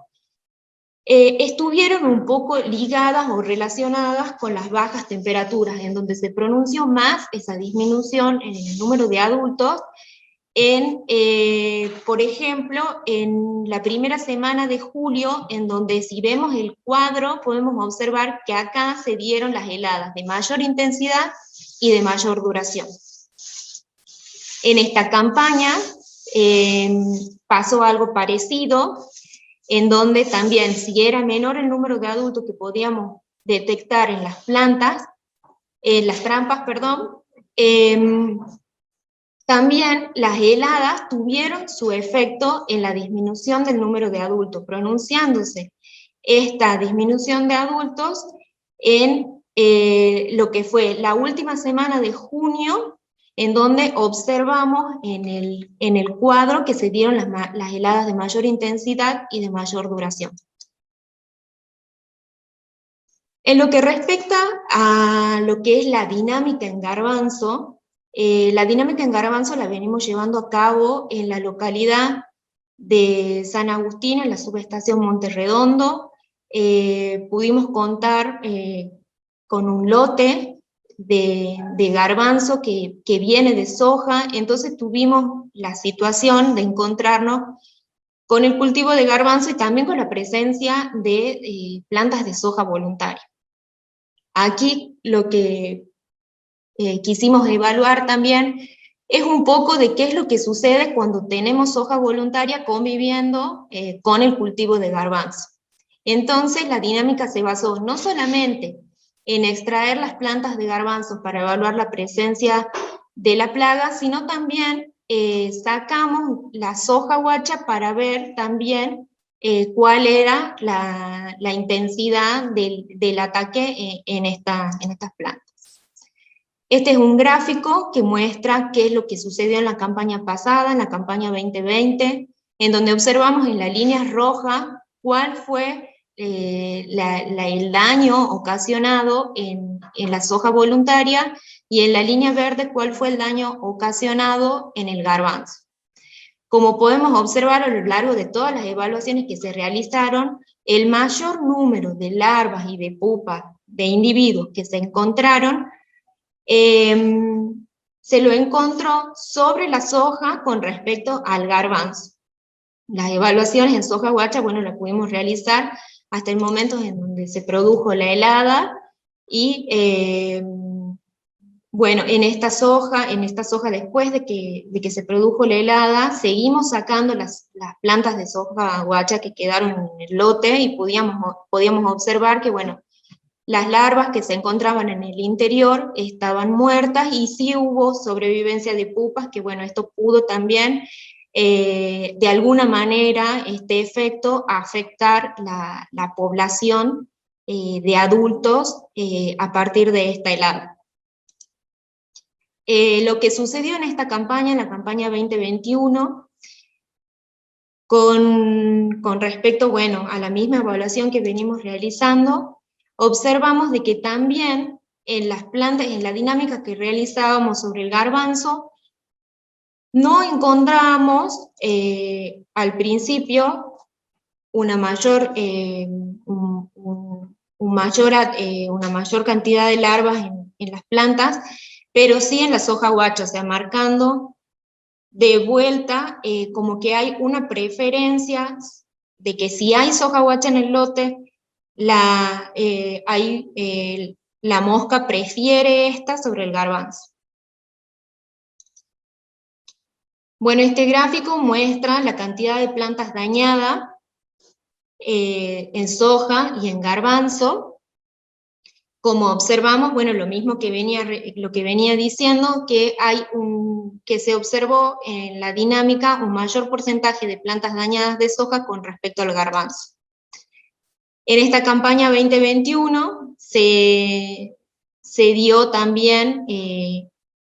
estuvieron un poco ligadas o relacionadas con las bajas temperaturas, en donde se pronunció más esa disminución en el número de adultos, por ejemplo, en la primera semana de julio, en donde si vemos el cuadro podemos observar que acá se dieron las heladas de mayor intensidad y de mayor duración. En esta campaña pasó algo parecido, en donde también, si era menor el número de adultos que podíamos detectar en las plantas, en las trampas, perdón, también las heladas tuvieron su efecto en la disminución del número de adultos, pronunciándose esta disminución de adultos en lo que fue la última semana de junio, en donde observamos en el cuadro que se dieron las heladas de mayor intensidad y de mayor duración. En lo que respecta a lo que es la dinámica en garbanzo, la dinámica en garbanzo la venimos llevando a cabo en la localidad de San Agustín, en la subestación Monterredondo. Pudimos contar con un lote de garbanzo que viene de soja, entonces tuvimos la situación de encontrarnos con el cultivo de garbanzo y también con la presencia de plantas de soja voluntaria. Aquí lo que quisimos evaluar también es un poco de qué es lo que sucede cuando tenemos soja voluntaria conviviendo con el cultivo de garbanzo. Entonces la dinámica se basó no solamente en extraer las plantas de garbanzo para evaluar la presencia de la plaga, sino también sacamos la soja guacha para ver también cuál era la intensidad del ataque en estas plantas. Este es un gráfico que muestra qué es lo que sucedió en la campaña pasada, en la campaña 2020, en donde observamos en la línea roja cuál fue el daño ocasionado en la soja voluntaria, y en la línea verde cuál fue el daño ocasionado en el garbanzo. Como podemos observar a lo largo de todas las evaluaciones que se realizaron, el mayor número de larvas y de pupas de individuos que se encontraron se lo encontró sobre la soja con respecto al garbanzo. Las evaluaciones en soja guacha, bueno, las pudimos realizar hasta el momento en donde se produjo la helada, y bueno, en esta soja después de que se produjo la helada, seguimos sacando las plantas de soja guacha que quedaron en el lote, y podíamos observar que, bueno, las larvas que se encontraban en el interior estaban muertas, y sí hubo sobrevivencia de pupas, que bueno, esto pudo también de alguna manera este efecto afectar la población de adultos a partir de esta helada. Lo que sucedió en esta campaña, en la campaña 2021, con respecto, bueno, a la misma evaluación que venimos realizando, observamos de que también en las plantas, en la dinámica que realizábamos sobre el garbanzo, no encontramos al principio una mayor, una mayor cantidad de larvas en las plantas, pero sí en la soja guacha, o sea, marcando de vuelta como que hay una preferencia de que si hay soja guacha en el lote, la mosca prefiere esta sobre el garbanzo. Bueno, este gráfico muestra la cantidad de plantas dañadas en soja y en garbanzo. Como observamos, bueno, lo mismo que venía diciendo, que se observó en la dinámica un mayor porcentaje de plantas dañadas de soja con respecto al garbanzo. En esta campaña 2021 se dio también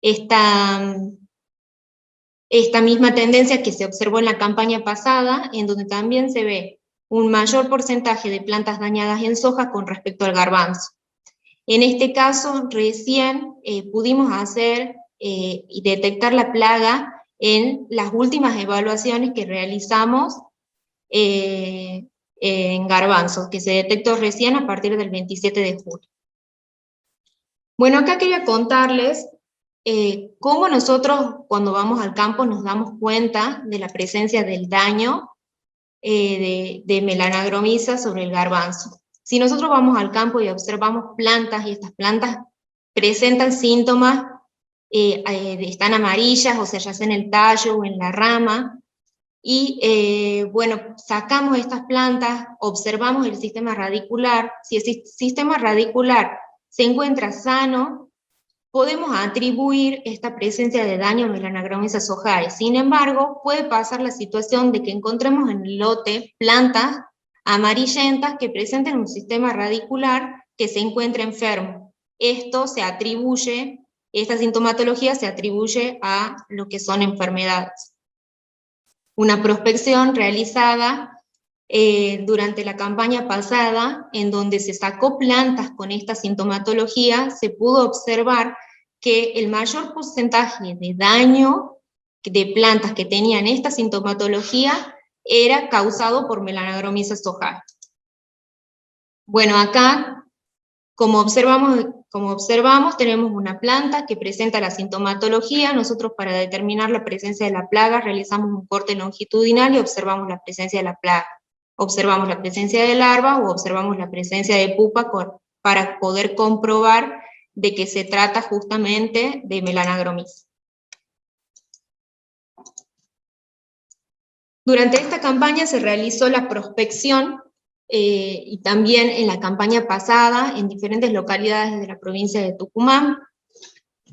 esta misma tendencia que se observó en la campaña pasada, en donde también se ve un mayor porcentaje de plantas dañadas en soja con respecto al garbanzo. En este caso, recién pudimos hacer y detectar la plaga en las últimas evaluaciones que realizamos en garbanzo, que se detectó recién a partir del 27 de julio. Bueno, acá quería contarles cómo nosotros cuando vamos al campo nos damos cuenta de la presencia del daño de Melanogromyza sobre el garbanzo. Si nosotros vamos al campo y observamos plantas, y estas plantas presentan síntomas, están amarillas, o sea, ya sea en el tallo o en la rama, y bueno, sacamos estas plantas, observamos el sistema radicular. Si el sistema radicular se encuentra sano, podemos atribuir esta presencia de daño a Melanogromyza sojae. Sin embargo, puede pasar la situación de que encontremos en el lote plantas amarillentas que presenten un sistema radicular que se encuentra enfermo. Esta sintomatología se atribuye a lo que son enfermedades. Una prospección realizada durante la campaña pasada, en donde se sacó plantas con esta sintomatología, se pudo observar que el mayor porcentaje de daño de plantas que tenían esta sintomatología era causado por Melanogromyza sojae. Bueno, acá, como observamos, tenemos una planta que presenta la sintomatología. Nosotros, para determinar la presencia de la plaga, realizamos un corte longitudinal y observamos la presencia de la plaga. Observamos la presencia de larva o observamos la presencia de pupa para poder comprobar de que se trata justamente de Melanogromyza. Durante esta campaña se realizó la prospección y también en la campaña pasada en diferentes localidades de la provincia de Tucumán,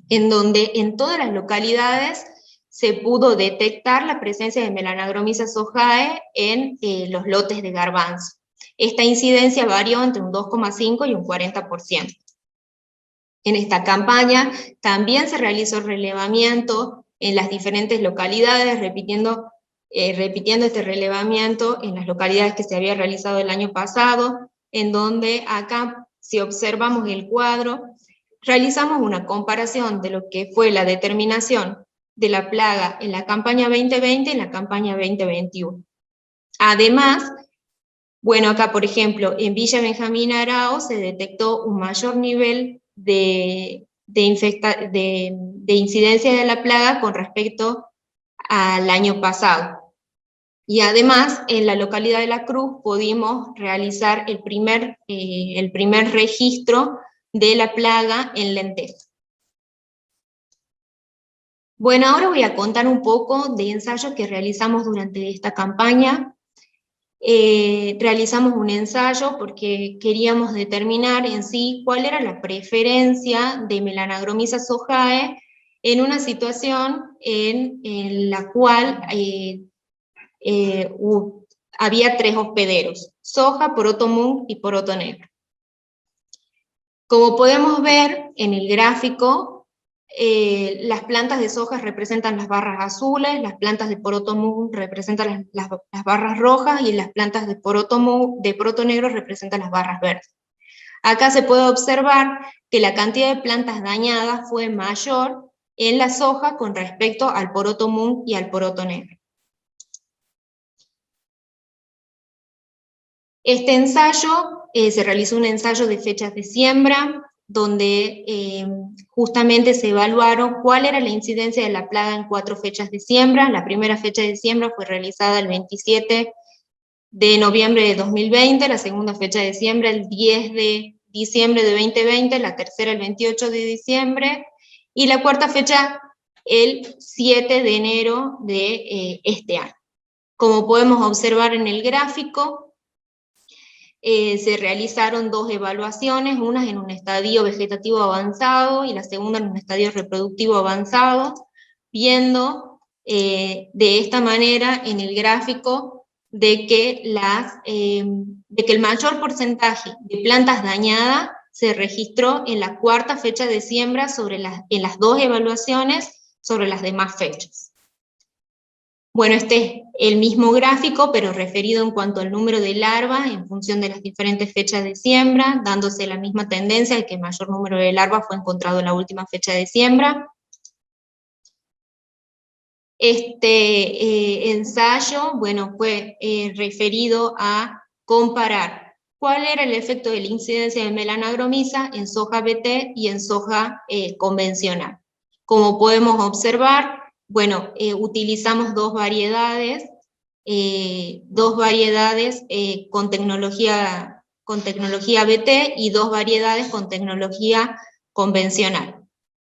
en donde en todas las localidades se pudo detectar la presencia de Melanogromyza sojae en los lotes de garbanzo. Esta incidencia varió entre un 2,5 y un 40%. En esta campaña también se realizó relevamiento en las diferentes localidades, repitiendo este relevamiento en las localidades que se había realizado el año pasado, en donde acá, si observamos el cuadro, realizamos una comparación de lo que fue la determinación de la plaga en la campaña 2020 y en la campaña 2021. Además, bueno, acá por ejemplo, en Villa Benjamín Arao se detectó un mayor nivel de incidencia de la plaga con respecto al año pasado. Y además, en la localidad de La Cruz pudimos realizar el primer registro de la plaga en lenteja. Bueno, ahora voy a contar un poco de ensayos que realizamos durante esta campaña. Realizamos un ensayo porque queríamos determinar en sí cuál era la preferencia de Melanogromyza sojae en una situación en la cual había 3 hospederos: soja, poroto mung y poroto negro. Como podemos ver en el gráfico, las plantas de soja representan las barras azules, las plantas de poroto mung representan las barras rojas, y las plantas de poroto negro representan las barras verdes. Acá se puede observar que la cantidad de plantas dañadas fue mayor en la soja con respecto al poroto mung y al poroto negro. Este ensayo, se realizó un ensayo de fechas de siembra, donde justamente se evaluaron cuál era la incidencia de la plaga en 4 fechas de siembra. La primera fecha de siembra fue realizada el 27 de noviembre de 2020, la segunda fecha de siembra el 10 de diciembre de 2020, la tercera el 28 de diciembre, y la cuarta fecha el 7 de enero de este año. Como podemos observar en el gráfico, se realizaron 2 evaluaciones, una en un estadio vegetativo avanzado y la segunda en un estadio reproductivo avanzado, viendo de esta manera en el gráfico de que el mayor porcentaje de plantas dañadas se registró en la cuarta fecha de siembra en las 2 evaluaciones sobre las demás fechas. Bueno, este es el mismo gráfico, pero referido en cuanto al número de larvas en función de las diferentes fechas de siembra, dándose la misma tendencia de que el mayor número de larvas fue encontrado en la última fecha de siembra. Este ensayo, bueno, fue referido a comparar cuál era el efecto de la incidencia de melanagromisa en soja BT y en soja convencional. Como podemos observar, bueno, utilizamos 2 variedades con tecnología BT y 2 variedades con tecnología convencional.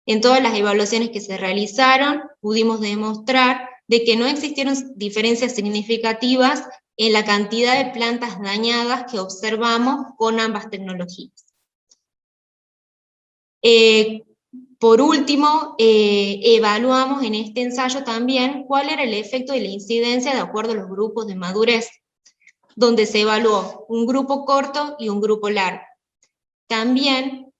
En todas las evaluaciones que se realizaron, pudimos demostrar de que no existieron diferencias significativas en la cantidad de plantas dañadas que observamos con ambas tecnologías. Por último, evaluamos en este ensayo también cuál era el efecto de la incidencia de acuerdo a los grupos de madurez, donde se evaluó un grupo corto y un grupo largo. También,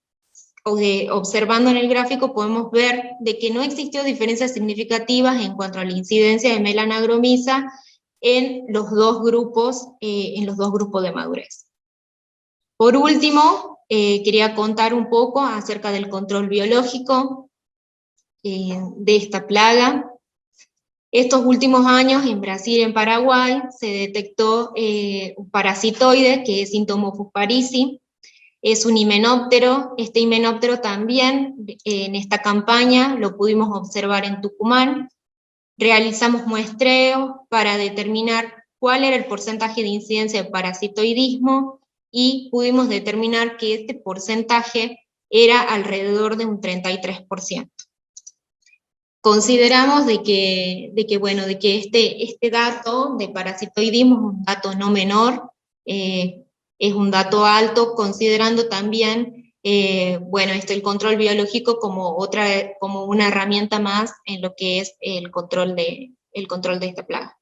observando en el gráfico, podemos ver de que no existió diferencias significativas en cuanto a la incidencia de melanagromisa en los dos grupos de madurez. Por último, quería contar un poco acerca del control biológico de esta plaga. Estos últimos años en Brasil y en Paraguay se detectó un parasitoide que es Entomophus parisi. Es un himenóptero. Este himenóptero también en esta campaña lo pudimos observar en Tucumán. Realizamos muestreos para determinar cuál era el porcentaje de incidencia de parasitoidismo y pudimos determinar que este porcentaje era alrededor de un 33%. Consideramos de que este dato de parasitoidismo es un dato no menor, es un dato alto, considerando también el control biológico como una herramienta más en lo que es el control de esta plaga.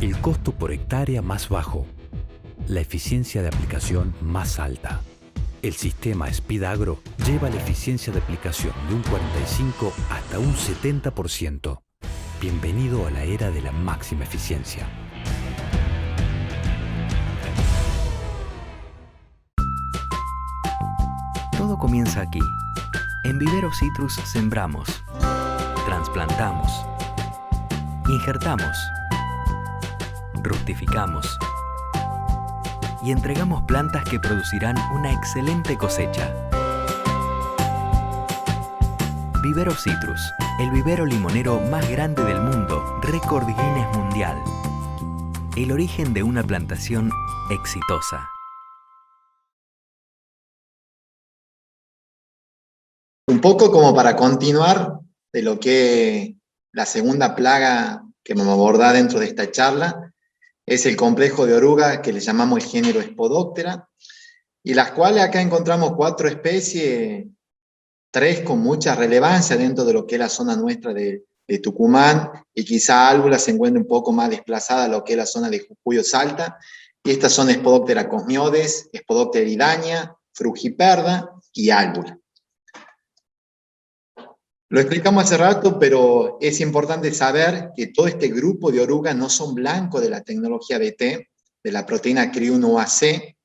El costo por hectárea más bajo. La eficiencia de aplicación más alta. El sistema Speed Agro lleva la eficiencia de aplicación de un 45 hasta un 70%. Bienvenido a la era de la máxima eficiencia. Todo comienza aquí. En Vivero Citrus sembramos, trasplantamos, injertamos, fructificamos y entregamos plantas que producirán una excelente cosecha. Vivero Citrus, el vivero limonero más grande del mundo, récord Guinness mundial. El origen de una plantación exitosa. Un poco como para continuar de lo que la segunda plaga que vamos a abordar dentro de esta charla es el complejo de oruga que le llamamos el género Spodoptera, y las cuales acá encontramos 4 especies, 3 con mucha relevancia dentro de lo que es la zona nuestra de Tucumán, y quizá Álvula se encuentre un poco más desplazada a lo que es la zona de Jujuy o Salta, y estas son Spodoptera cosmiodes, Spodoptera eridaña, Frugiperda y Álvula. Lo explicamos hace rato, pero es importante saber que todo este grupo de orugas no son blancos de la tecnología BT, de la proteína CRI1AC,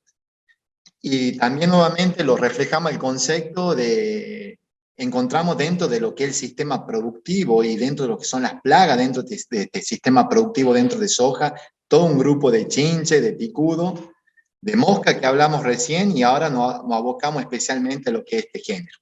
y también nuevamente lo reflejamos el concepto de, encontramos dentro de lo que es el sistema productivo y dentro de lo que son las plagas dentro de este sistema productivo dentro de soja, todo un grupo de chinche, de picudo, de mosca que hablamos recién, y ahora nos abocamos especialmente a lo que es este género.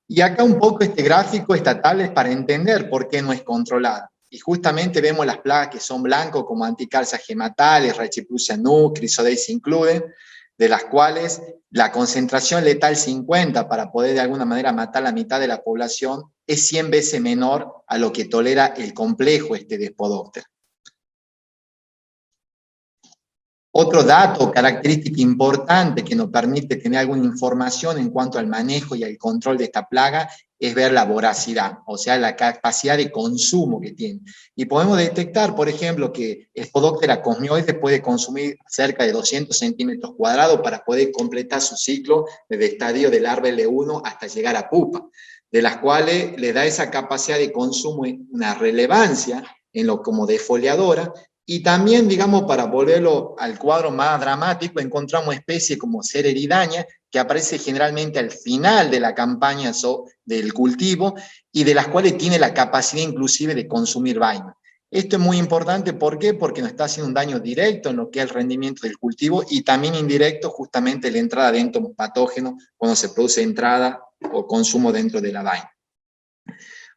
Y acá un poco este gráfico estatal es para entender por qué no es controlado. Y justamente vemos las plagas que son blancos como Anticalza gematales, Rachiplusia nu, Chrysodes include, de las cuales la concentración letal 50 para poder de alguna manera matar la mitad de la población es 100 veces menor a lo que tolera el complejo de Spodoptera. Otro dato, característica importante que nos permite tener alguna información en cuanto al manejo y al control de esta plaga es ver la voracidad, o sea, la capacidad de consumo que tiene. Y podemos detectar, por ejemplo, que el Spodoptera cosmioide puede consumir cerca de 200 centímetros cuadrados para poder completar su ciclo desde estadio de larva L1 hasta llegar a pupa, de las cuales le da esa capacidad de consumo una relevancia en lo como defoliadora. Y también, digamos, para volverlo al cuadro más dramático, encontramos especies como Cera eridaña, que aparece generalmente al final de la campaña del cultivo, y de las cuales tiene la capacidad inclusive de consumir vaina. Esto es muy importante, ¿por qué? Porque nos está haciendo un daño directo en lo que es el rendimiento del cultivo, y también indirecto justamente la entrada de entomopatógenos cuando se produce entrada o consumo dentro de la vaina.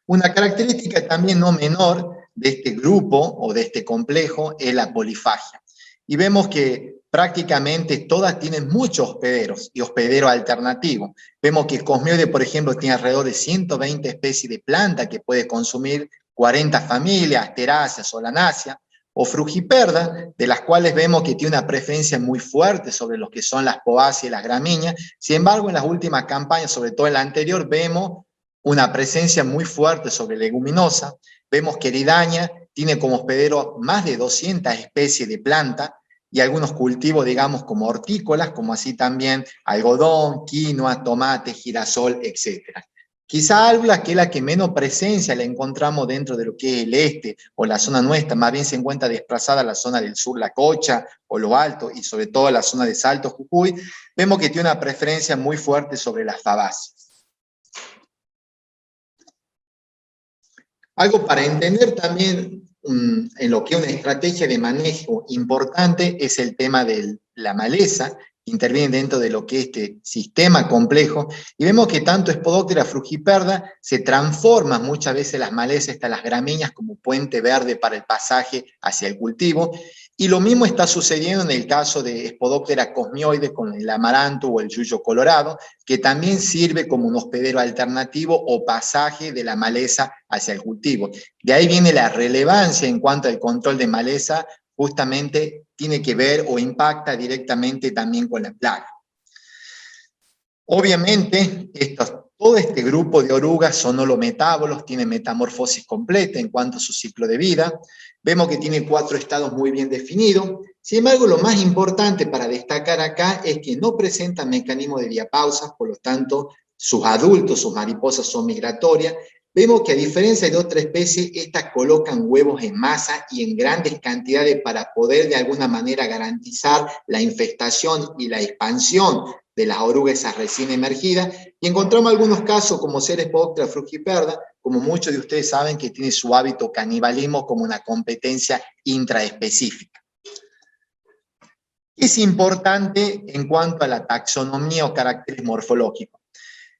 Una característica también no menor de este grupo o de este complejo es la polifagia. Y vemos que prácticamente todas tienen muchos hospederos y hospederos alternativos. Vemos que el cosmioide, por ejemplo, tiene alrededor de 120 especies de plantas que puede consumir 40 familias, Asteráceas, Solanáceas, o Frugiperda, de las cuales vemos que tiene una preferencia muy fuerte sobre lo que son las poáceas y las gramíneas. Sin embargo, en las últimas campañas, sobre todo en la anterior, vemos una presencia muy fuerte sobre leguminosa. Vemos que eridaña tiene como hospedero más de 200 especies de plantas y algunos cultivos, digamos, como hortícolas, como así también algodón, quinoa, tomate, girasol, etc. Quizá Álvula, que es la que menos presencia la encontramos dentro de lo que es el este o la zona nuestra, más bien se encuentra desplazada a la zona del sur, la Cocha o los Altos, y sobre todo la zona de Salto, Jujuy, vemos que tiene una preferencia muy fuerte sobre las fabáceas. Algo para entender también en lo que es una estrategia de manejo importante es el tema de la maleza, que interviene dentro de lo que es este sistema complejo, y vemos que tanto Spodoptera frugiperda se transforman muchas veces las malezas hasta las gramíneas como puente verde para el pasaje hacia el cultivo, y lo mismo está sucediendo en el caso de Spodoptera cosmioide con el amaranto o el yuyo colorado, que también sirve como un hospedero alternativo o pasaje de la maleza hacia el cultivo. De ahí viene la relevancia en cuanto al control de maleza, justamente tiene que ver o impacta directamente también con la plaga. Obviamente, todo este grupo de orugas son holometábolos, tienen metamorfosis completa en cuanto a su ciclo de vida. Vemos que tiene 4 estados muy bien definidos. Sin embargo, lo más importante para destacar acá es que no presenta mecanismo de diapausa, por lo tanto, sus adultos, sus mariposas son migratorias. Vemos que a diferencia de otras especies, estas colocan huevos en masa y en grandes cantidades para poder de alguna manera garantizar la infestación y la expansión de las orugas recién emergidas. Y encontramos algunos casos como Cerespodoctera frugiperda, como muchos de ustedes saben, que tiene su hábito canibalismo como una competencia intraespecífica. Es importante en cuanto a la taxonomía o caracteres morfológicos.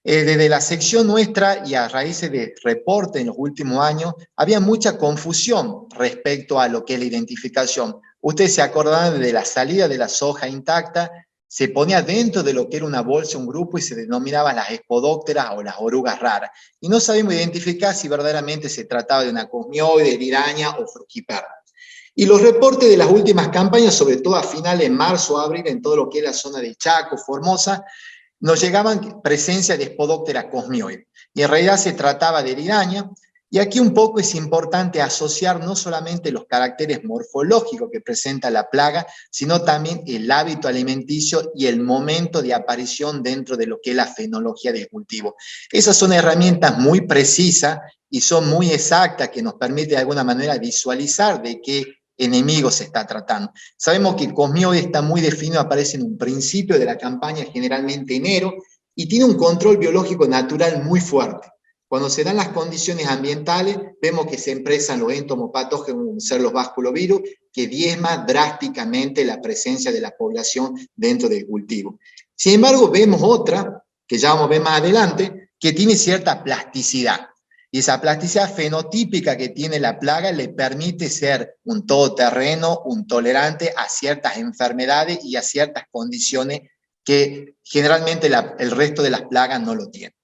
Desde la sección nuestra y a raíz de reportes en los últimos años, había mucha confusión respecto a lo que es la identificación. Ustedes se acordarán de la salida de la soja intacta, se ponía dentro de lo que era una bolsa, un grupo, y se denominaban las espodópteras o las orugas raras. Y no sabíamos identificar si verdaderamente se trataba de una cosmioide, liraña o frugiperda. Y los reportes de las últimas campañas, sobre todo a finales de marzo, abril, en todo lo que es la zona de Chaco, Formosa, nos llegaban presencia de Spodoptera cosmioide. Y en realidad se trataba de liraña. Y aquí un poco es importante asociar no solamente los caracteres morfológicos que presenta la plaga, sino también el hábito alimenticio y el momento de aparición dentro de lo que es la fenología del cultivo. Esas son herramientas muy precisas y son muy exactas que nos permiten de alguna manera visualizar de qué enemigo se está tratando. Sabemos que el cosmioide está muy definido, aparece en un principio de la campaña, generalmente enero, y tiene un control biológico natural muy fuerte. Cuando se dan las condiciones ambientales, vemos que se expresan los entomopatógenos, como ser los vasculovirus, que diezma drásticamente la presencia de la población dentro del cultivo. Sin embargo, vemos otra, que ya vamos a ver más adelante, que tiene cierta plasticidad. Y esa plasticidad fenotípica que tiene la plaga le permite ser un todoterreno, un tolerante a ciertas enfermedades y a ciertas condiciones que generalmente el resto de las plagas no lo tienen.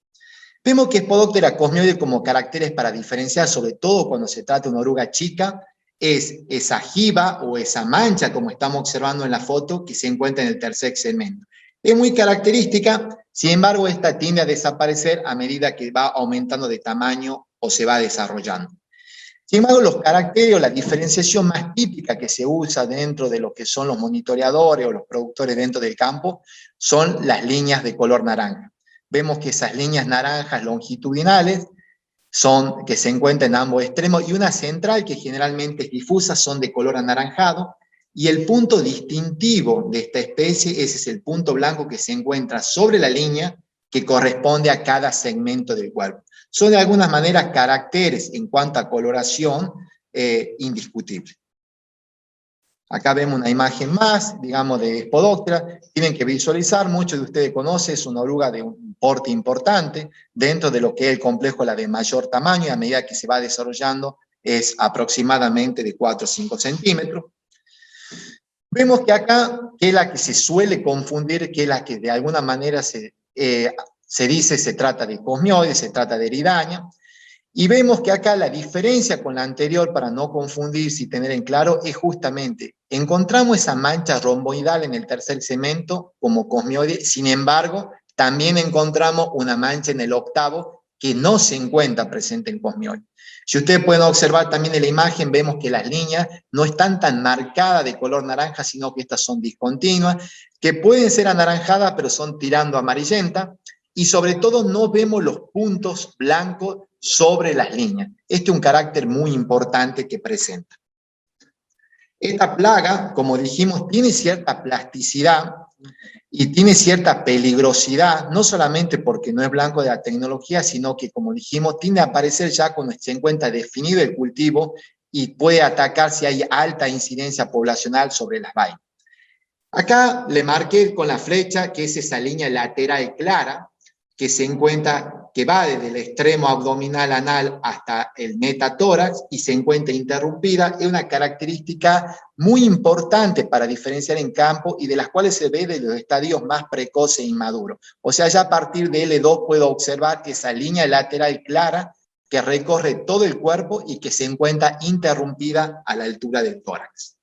Vemos que Spodoptera cosmioide como caracteres para diferenciar, sobre todo cuando se trata de una oruga chica, es esa jiba o esa mancha, como estamos observando en la foto, que se encuentra en el tercer segmento. Es muy característica, sin embargo, esta tiende a desaparecer a medida que va aumentando de tamaño o se va desarrollando. Sin embargo, los caracteres o la diferenciación más típica que se usa dentro de lo que son los monitoreadores o los productores dentro del campo son las líneas de color naranja. Vemos que esas líneas naranjas longitudinales son que se encuentran en ambos extremos y una central que generalmente es difusa, son de color anaranjado, y el punto distintivo de esta especie ese es el punto blanco que se encuentra sobre la línea que corresponde a cada segmento del cuerpo. Son de algunas maneras caracteres en cuanto a coloración indiscutibles. Acá vemos una imagen más, digamos, de Spodoptera. Tienen que visualizar, muchos de ustedes conocen, es una oruga de un porte importante, dentro de lo que es el complejo, la de mayor tamaño, y a medida que se va desarrollando es aproximadamente de 4 o 5 centímetros. Vemos que acá, que es la que se suele confundir, que es la que de alguna manera se dice se trata de cosmioide, se trata de eridaña, y vemos que acá la diferencia con la anterior, para no confundirse y tener en claro, es justamente, encontramos esa mancha romboidal en el tercer segmento como cosmioide, sin embargo, también encontramos una mancha en el octavo que no se encuentra presente en cosmioide. Si ustedes pueden observar también en la imagen, vemos que las líneas no están tan marcadas de color naranja, sino que estas son discontinuas, que pueden ser anaranjadas, pero son tirando amarillenta, y sobre todo no vemos los puntos blancos sobre las líneas. Este es un carácter muy importante que presenta. Esta plaga, como dijimos, tiene cierta plasticidad y tiene cierta peligrosidad, no solamente porque no es blanco de la tecnología, sino que, como dijimos, tiende a aparecer ya cuando se encuentra definido el cultivo y puede atacar si hay alta incidencia poblacional sobre las vainas. Acá le marqué con la flecha que es esa línea lateral clara, que se encuentra, que va desde el extremo abdominal anal hasta el metatórax y se encuentra interrumpida. Es una característica muy importante para diferenciar en campo y de las cuales se ve de los estadios más precoces e inmaduros. O sea, ya a partir de L2 puedo observar esa línea lateral clara que recorre todo el cuerpo y que se encuentra interrumpida a la altura del tórax.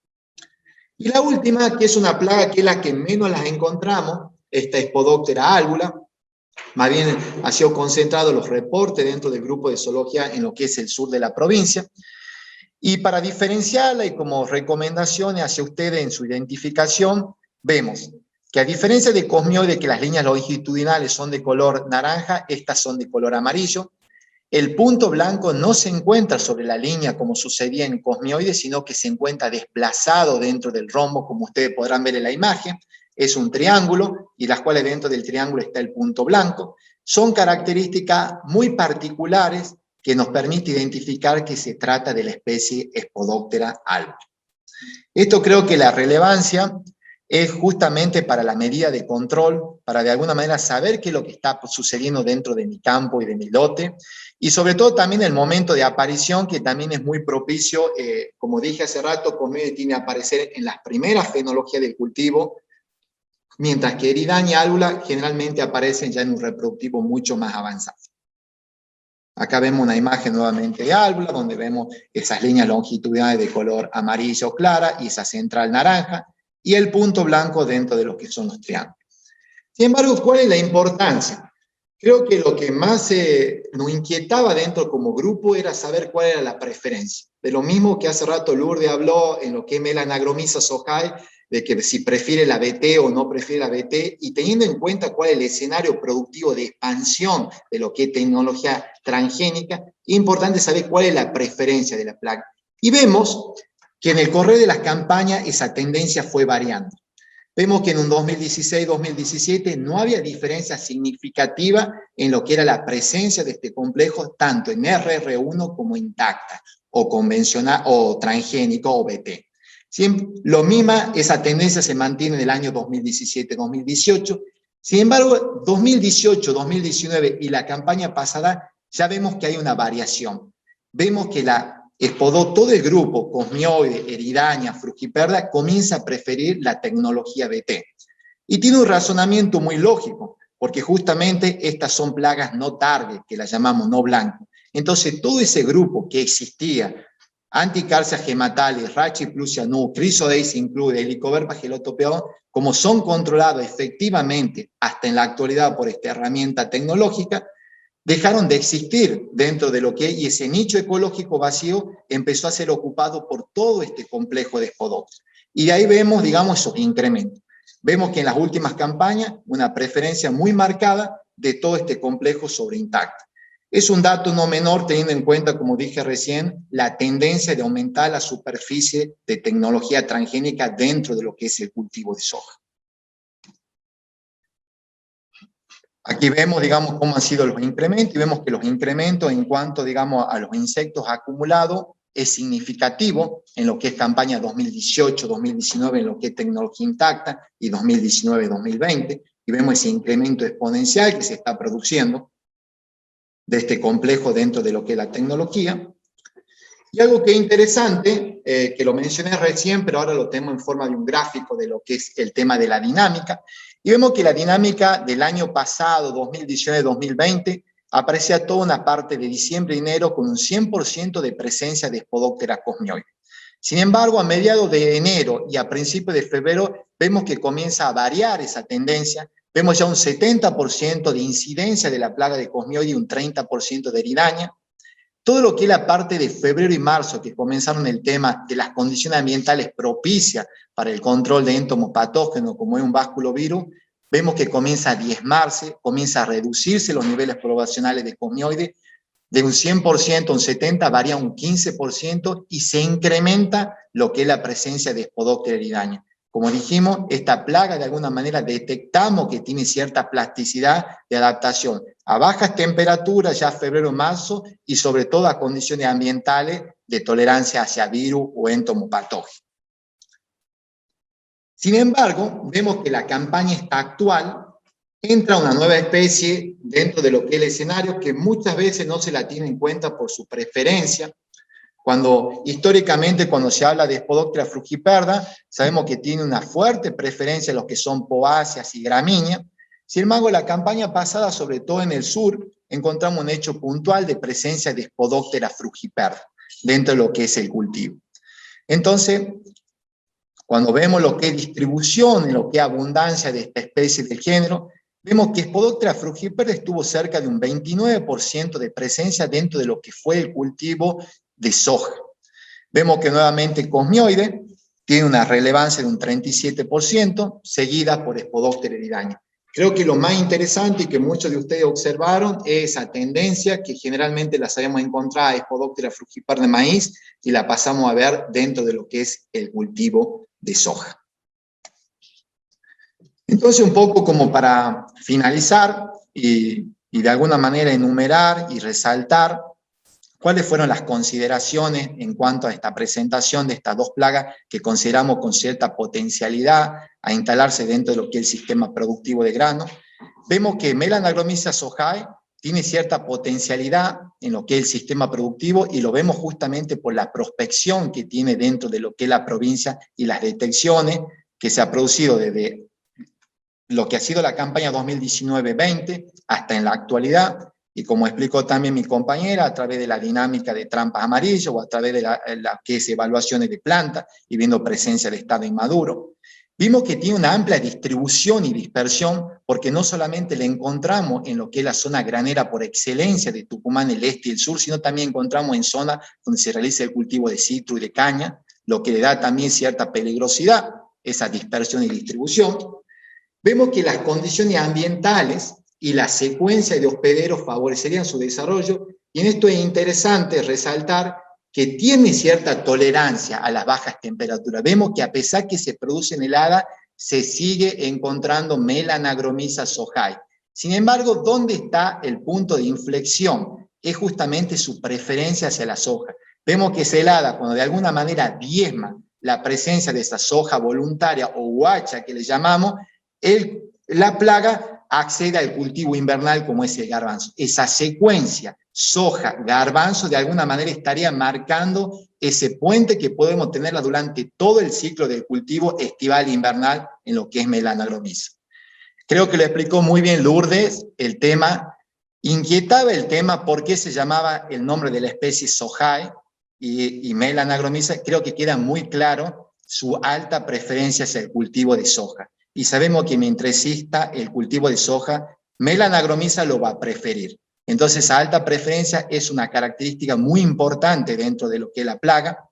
Y la última, que es una plaga que es la que menos las encontramos, esta es Spodoptera albula. Más bien ha sido concentrado los reportes dentro del grupo de zoología en lo que es el sur de la provincia. Y para diferenciarla y como recomendaciones hacia ustedes en su identificación, vemos que a diferencia de cosmioide, que las líneas longitudinales son de color naranja, estas son de color amarillo. El punto blanco no se encuentra sobre la línea como sucedía en cosmioide, sino que se encuentra desplazado dentro del rombo, como ustedes podrán ver en la imagen. Es un triángulo, y las cuales dentro del triángulo está el punto blanco. Son características muy particulares que nos permite identificar que se trata de la especie Spodoptera albus. Esto creo que la relevancia es justamente para la medida de control, para de alguna manera saber qué es lo que está sucediendo dentro de mi campo y de mi lote, y sobre todo también el momento de aparición, que también es muy propicio, como dije hace rato, cosmioide tiene que aparecer en las primeras fenologías del cultivo, mientras que Eridania y Álbula generalmente aparecen ya en un reproductivo mucho más avanzado. Acá vemos una imagen nuevamente de Álbula, donde vemos esas líneas longitudinales de color amarillo clara y esa central naranja, y el punto blanco dentro de lo que son los triángulos. Sin embargo, ¿cuál es la importancia? Creo que lo que más nos inquietaba dentro como grupo era saber cuál era la preferencia. De lo mismo que hace rato Lourdes habló en lo que es Melanagromyza sojae, de que si prefiere la BT o no prefiere la BT, y teniendo en cuenta cuál es el escenario productivo de expansión de lo que es tecnología transgénica, es importante saber cuál es la preferencia de la plaga. Y vemos que en el correr de las campañas esa tendencia fue variando. Vemos que en un 2016-2017 no había diferencia significativa en lo que era la presencia de este complejo, tanto en RR1 como intacta, o convencional, o transgénico, o BT. Lo misma, esa tendencia se mantiene en el año 2017-2018. Sin embargo, 2018-2019 y la campaña pasada, ya vemos que hay una variación. Vemos que todo el grupo, cosmioide, Eridania, frugiperda, comienza a preferir la tecnología BT. Y tiene un razonamiento muy lógico, porque justamente estas son plagas no target, que las llamamos no blanco. Entonces, todo ese grupo que existía, Anticarcia gematalis, Rachiplusia nu, Chrysodeis include, Helicoverpa gelotopeón, como son controlados efectivamente hasta en la actualidad por esta herramienta tecnológica, dejaron de existir dentro de lo que es, y ese nicho ecológico vacío empezó a ser ocupado por todo este complejo de Spodoptera. Y de ahí vemos, digamos, esos incrementos. Vemos que en las últimas campañas, una preferencia muy marcada de todo este complejo sobre intacta. Es un dato no menor teniendo en cuenta, como dije recién, la tendencia de aumentar la superficie de tecnología transgénica dentro de lo que es el cultivo de soja. Aquí vemos, digamos, cómo han sido los incrementos, y vemos que los incrementos en cuanto, digamos, a los insectos acumulados es significativo en lo que es campaña 2018-2019, en lo que es tecnología intacta, y 2019-2020, y vemos ese incremento exponencial que se está produciendo de este complejo dentro de lo que es la tecnología. Y algo que es interesante, que lo mencioné recién, pero ahora lo tengo en forma de un gráfico de lo que es el tema de la dinámica, y vemos que la dinámica del año pasado, 2019-2020, aparecía toda una parte de diciembre y enero con un 100% de presencia de Spodoptera cosmioide. Sin embargo, a mediados de enero y a principios de febrero, vemos que comienza a variar esa tendencia. Vemos ya un 70% de incidencia de la plaga de cosmioide y un 30% de Eridania. Todo lo que es la parte de febrero y marzo, que comenzaron el tema de las condiciones ambientales propicias para el control de entomopatógenos, como es un vasculovirus, vemos que comienza a diezmarse, comienza a reducirse los niveles poblacionales de cosmioide, de un 100% a un 70%, varía un 15%, y se incrementa lo que es la presencia de Spodoptera eridania. Como dijimos, esta plaga de alguna manera detectamos que tiene cierta plasticidad de adaptación a bajas temperaturas, ya febrero, marzo, y sobre todo a condiciones ambientales de tolerancia hacia virus o entomopatógenos. Sin embargo, vemos que la campaña esta actual entra una nueva especie dentro de lo que es el escenario, que muchas veces no se la tiene en cuenta por su preferencia. Históricamente, cuando se habla de Spodoptera frugiperda, sabemos que tiene una fuerte preferencia en los que son poáceas y gramíneas. Sin embargo, la campaña pasada, sobre todo en el sur, encontramos un hecho puntual de presencia de Spodoptera frugiperda dentro de lo que es el cultivo. Entonces, cuando vemos lo que es distribución, en lo que es abundancia de esta especie del género, vemos que Spodoptera frugiperda estuvo cerca de un 29% de presencia dentro de lo que fue el cultivo de soja. Vemos que nuevamente Cosmioide tiene una relevancia de un 37%, seguida por Spodoptera eridaña. Creo que lo más interesante y que muchos de ustedes observaron es esa tendencia que generalmente la sabemos encontrar a Spodoptera frugipar de maíz y la pasamos a ver dentro de lo que es el cultivo de soja. Entonces, un poco como para finalizar y de alguna manera enumerar y resaltar cuáles fueron las consideraciones en cuanto a esta presentación de estas dos plagas que consideramos con cierta potencialidad a instalarse dentro de lo que es el sistema productivo de grano. Vemos que Melanagromyza sojae tiene cierta potencialidad en lo que es el sistema productivo y lo vemos justamente por la prospección que tiene dentro de lo que es la provincia y las detecciones que se ha producido desde lo que ha sido la campaña 2019-20 hasta en la actualidad. Y como explicó también mi compañera, a través de la dinámica de trampas amarillas o a través de la que es evaluaciones de planta y viendo presencia de estado inmaduro, vimos que tiene una amplia distribución y dispersión porque no solamente la encontramos en lo que es la zona granera por excelencia de Tucumán, el este y el sur, sino también encontramos en zonas donde se realiza el cultivo de citro y de caña, lo que le da también cierta peligrosidad, esa dispersión y distribución. Vemos que las condiciones ambientales y la secuencia de hospederos favorecerían su desarrollo, y en esto es interesante resaltar que tiene cierta tolerancia a las bajas temperaturas. Vemos que a pesar que se producen heladas, se sigue encontrando Melanagromyza sojae. Sin embargo, ¿dónde está el punto de inflexión? Es justamente su preferencia hacia la soja. Vemos que esa helada, cuando de alguna manera diezma la presencia de esa soja voluntaria o huacha que le llamamos, la plaga accede al cultivo invernal como es el garbanzo. Esa secuencia soja-garbanzo de alguna manera estaría marcando ese puente que podemos tenerla durante todo el ciclo del cultivo estival e invernal en lo que es Melanagromyza. Creo que lo explicó muy bien Lourdes, el tema, inquietaba el tema por qué se llamaba el nombre de la especie sojae y Melanagromyza. Creo que queda muy claro su alta preferencia hacia el cultivo de soja. Y sabemos que mientras exista el cultivo de soja, Melanagromyza lo va a preferir. Entonces, esa alta preferencia es una característica muy importante dentro de lo que es la plaga.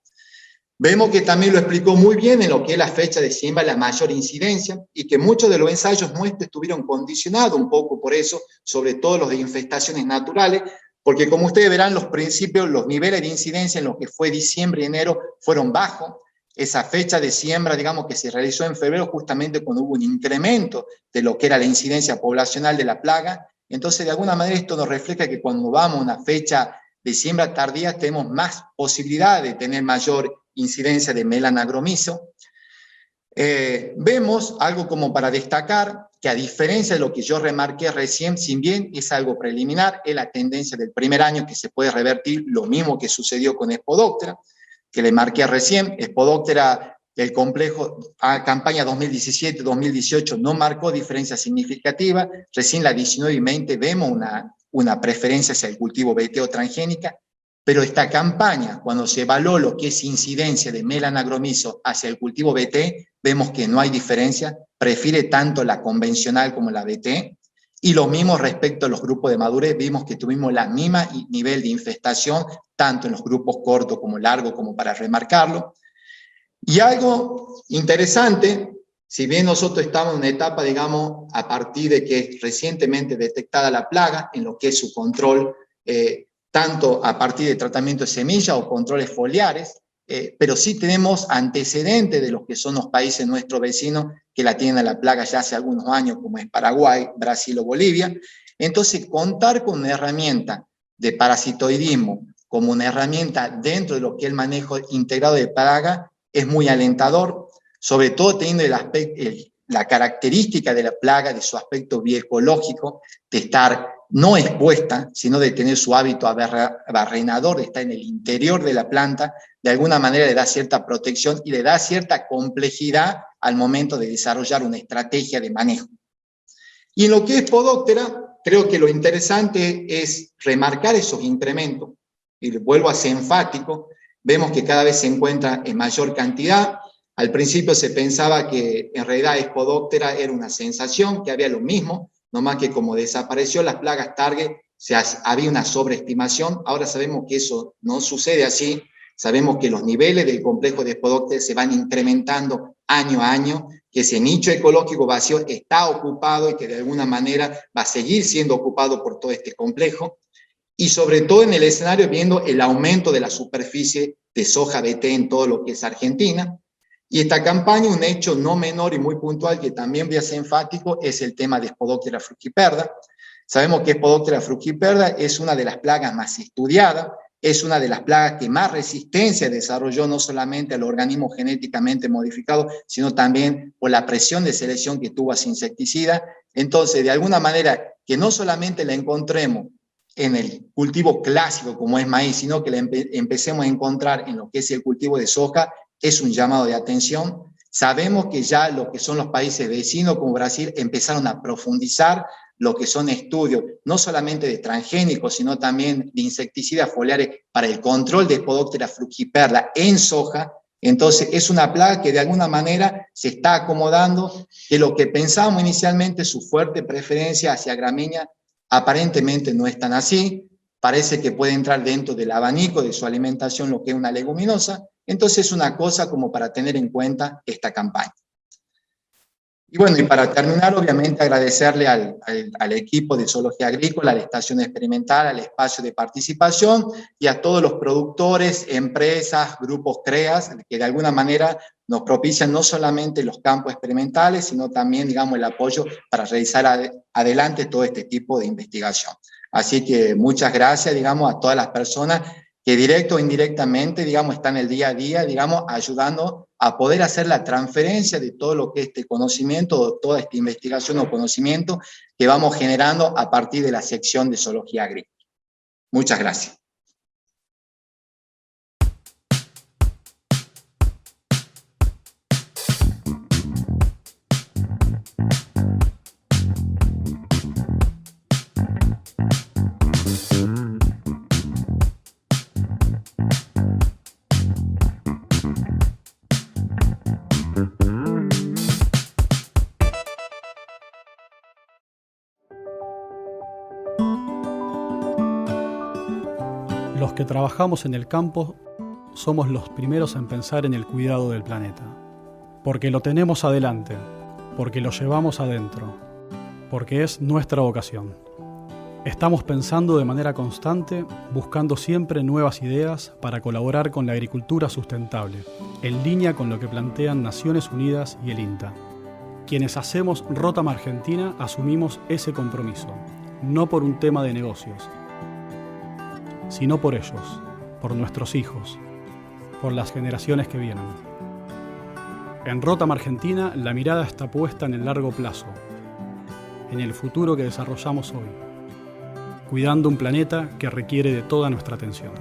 Vemos que también lo explicó muy bien en lo que es la fecha de siembra, la mayor incidencia, y que muchos de los ensayos nuestros estuvieron condicionados un poco por eso, sobre todo los de infestaciones naturales, porque como ustedes verán, los principios, los niveles de incidencia en lo que fue diciembre y enero fueron bajos. Esa fecha de siembra, digamos, que se realizó en febrero, justamente cuando hubo un incremento de lo que era la incidencia poblacional de la plaga. Entonces, de alguna manera, esto nos refleja que cuando vamos a una fecha de siembra tardía, tenemos más posibilidad de tener mayor incidencia de Melanagromyza. Vemos algo como para destacar, que a diferencia de lo que yo remarqué recién, si bien es algo preliminar, es la tendencia del primer año que se puede revertir, lo mismo que sucedió con Spodoptera, que le marqué recién. Spodoptera, el complejo a campaña 2017-2018 no marcó diferencia significativa, recién la 19 y 20 vemos una preferencia hacia el cultivo BT o transgénica, pero esta campaña, cuando se evaluó lo que es incidencia de Melanagromyza hacia el cultivo BT, vemos que no hay diferencia, prefiere tanto la convencional como la BT, y lo mismo respecto a los grupos de madurez, vimos que tuvimos la misma nivel de infestación, tanto en los grupos cortos como largos, como para remarcarlo. Y algo interesante, si bien nosotros estamos en una etapa, digamos, a partir de que es recientemente detectada la plaga, en lo que es su control, tanto a partir de tratamiento de semillas o controles foliares, pero sí tenemos antecedentes de los que son los países nuestros vecinos que la tienen a la plaga ya hace algunos años, como es Paraguay, Brasil o Bolivia. Entonces, contar con una herramienta de parasitoidismo como una herramienta dentro de lo que es el manejo integrado de plaga es muy alentador, sobre todo teniendo la característica de la plaga, de su aspecto bioecológico, de estar no expuesta, sino de tener su hábito abarrenador, de estar en el interior de la planta, de alguna manera le da cierta protección y le da cierta complejidad al momento de desarrollar una estrategia de manejo. Y en lo que es Spodoptera, creo que lo interesante es remarcar esos incrementos, y vuelvo a ser enfático, vemos que cada vez se encuentra en mayor cantidad. Al principio se pensaba que en realidad Spodoptera era una sensación, que había lo mismo, nomás que como desapareció las plagas target, había una sobreestimación. Ahora sabemos que eso no sucede así, Sabemos que los niveles del complejo de Spodócteres se van incrementando año a año, que ese nicho ecológico vacío está ocupado y que de alguna manera va a seguir siendo ocupado por todo este complejo. Y sobre todo en el escenario viendo el aumento de la superficie de soja BT en todo lo que es Argentina. Y esta campaña, un hecho no menor y muy puntual que también voy a ser enfático, es el tema de Spodóctera frugiperda. Sabemos que Spodóctera frugiperda es una de las plagas más estudiadas, es una de las plagas que más resistencia desarrolló no solamente al organismo genéticamente modificado, sino también por la presión de selección que tuvo ese insecticida. Entonces, de alguna manera, que no solamente la encontremos en el cultivo clásico como es maíz, sino que la empecemos a encontrar en lo que es el cultivo de soja, es un llamado de atención. Sabemos que ya lo que son los países vecinos como Brasil empezaron a profundizar lo que son estudios, no solamente de transgénicos, sino también de insecticidas foliares para el control de Spodóctera frugiperda en soja. Entonces es una plaga que de alguna manera se está acomodando, que lo que pensábamos inicialmente, su fuerte preferencia hacia gramínea, aparentemente no es tan así, parece que puede entrar dentro del abanico de su alimentación lo que es una leguminosa. Entonces es una cosa como para tener en cuenta esta campaña. Y bueno, y para terminar, obviamente agradecerle al equipo de Zoología Agrícola, a la estación experimental, al espacio de participación y a todos los productores, empresas, grupos CREAS, que de alguna manera nos propician no solamente los campos experimentales, sino también, digamos, el apoyo para realizar adelante todo este tipo de investigación. Así que muchas gracias, digamos, a todas las personas que directo o indirectamente, digamos, están el día a día, digamos, ayudando a poder hacer la transferencia de todo lo que es este conocimiento, toda esta investigación o conocimiento que vamos generando a partir de la sección de Zoología Agrícola. Muchas gracias. Los que trabajamos en el campo somos los primeros en pensar en el cuidado del planeta, porque lo tenemos adelante, porque lo llevamos adentro, porque es nuestra vocación. Estamos pensando de manera constante, buscando siempre nuevas ideas para colaborar con la agricultura sustentable, en línea con lo que plantean Naciones Unidas y el INTA. Quienes hacemos Rotam Argentina asumimos ese compromiso, no por un tema de negocios, sino por ellos, por nuestros hijos, por las generaciones que vienen. En Rotam Argentina la mirada está puesta en el largo plazo, en el futuro que desarrollamos hoy, cuidando un planeta que requiere de toda nuestra atención.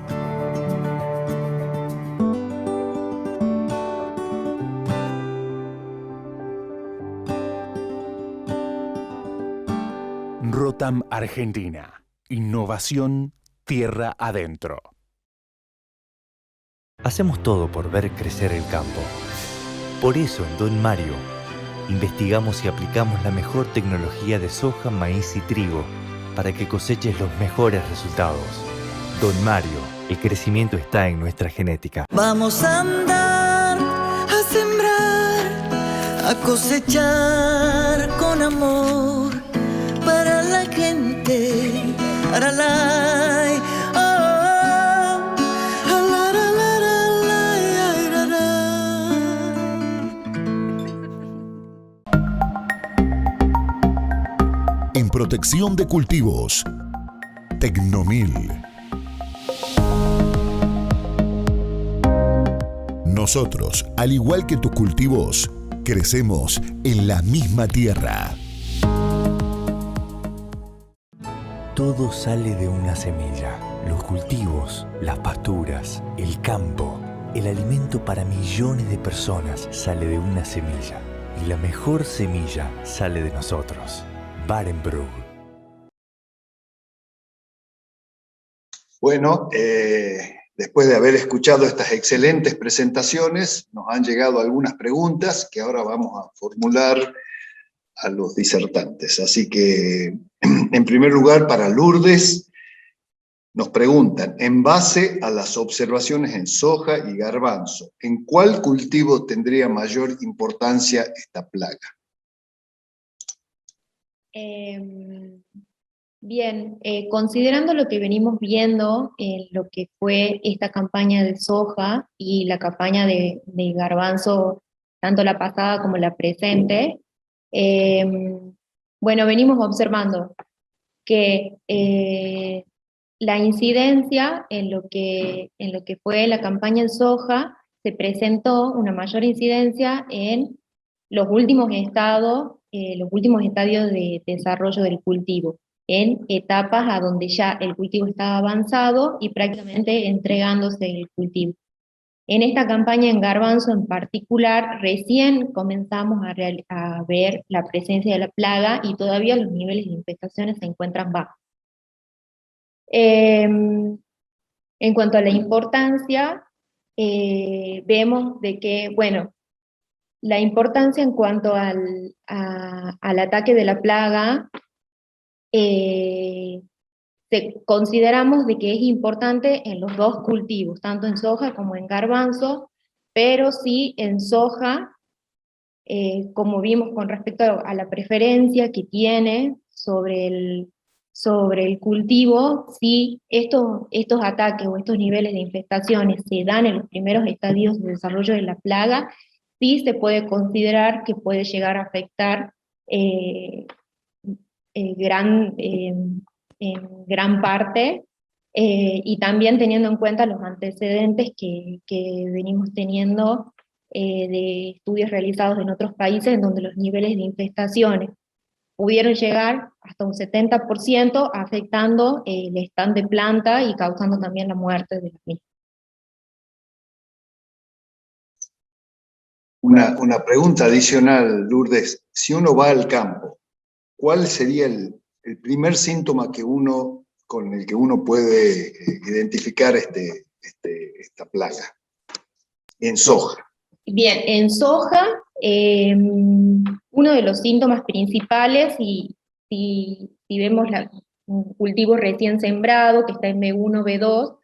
Rotam Argentina. Innovación tierra adentro. Hacemos todo por ver crecer el campo. Por eso en Don Mario investigamos y aplicamos la mejor tecnología de soja, maíz y trigo para que coseches los mejores resultados. Don Mario, el crecimiento está en nuestra genética. Vamos a andar, a sembrar, a cosechar con amor para la gente, para la en protección de cultivos. Tecnomil. Nosotros, al igual que tus cultivos, crecemos en la misma tierra. Todo sale de una semilla. Los cultivos, las pasturas, el campo, el alimento para millones de personas sale de una semilla. Y la mejor semilla sale de nosotros. Barenbrug. Bueno, después de haber escuchado estas excelentes presentaciones, nos han llegado algunas preguntas que ahora vamos a formular a los disertantes. Así que, en primer lugar, para Lourdes, Nos preguntan, en base a las observaciones en soja y garbanzo, ¿en cuál cultivo tendría mayor importancia esta plaga? Bien, considerando lo que venimos viendo en lo que fue esta campaña de soja y la campaña de garbanzo, tanto la pasada como la presente, bueno, venimos observando que la incidencia en lo que fue la campaña en soja, se presentó una mayor incidencia en los últimos estadios de desarrollo del cultivo, en etapas a donde ya el cultivo estaba avanzado y prácticamente entregándose el cultivo. En esta campaña en garbanzo en particular, recién comenzamos a ver la presencia de la plaga y todavía los niveles de infestaciones se encuentran bajos. En cuanto a la importancia, vemos de que, bueno, la importancia en cuanto al ataque de la plaga, consideramos de que es importante en los dos cultivos, tanto en soja como en garbanzo, pero sí en soja, como vimos con respecto a la preferencia que tiene sobre el cultivo, si estos ataques o estos niveles de infestaciones se dan en los primeros estadios de desarrollo de la plaga, sí se puede considerar que puede llegar a afectar en gran parte, y también teniendo en cuenta los antecedentes que venimos teniendo de estudios realizados en otros países en donde los niveles de infestaciones pudieron llegar hasta un 70%, afectando el stand de planta y causando también la muerte de las mismas. Una pregunta adicional, Lourdes. Si uno va al campo, ¿cuál sería el primer síntoma con el que uno puede identificar esta plaga en soja? Bien, en soja, uno de los síntomas principales, si vemos un cultivo recién sembrado, que está en B1, B2,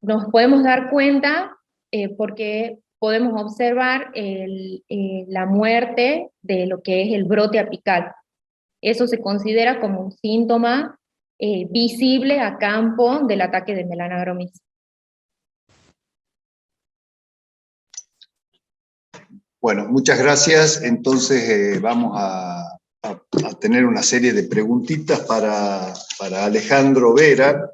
nos podemos dar cuenta porque podemos observar la muerte de lo que es el brote apical. Eso se considera como un síntoma visible a campo del ataque de Melanogaromicis. Bueno, muchas gracias. Entonces vamos a tener una serie de preguntitas para Alejandro Vera.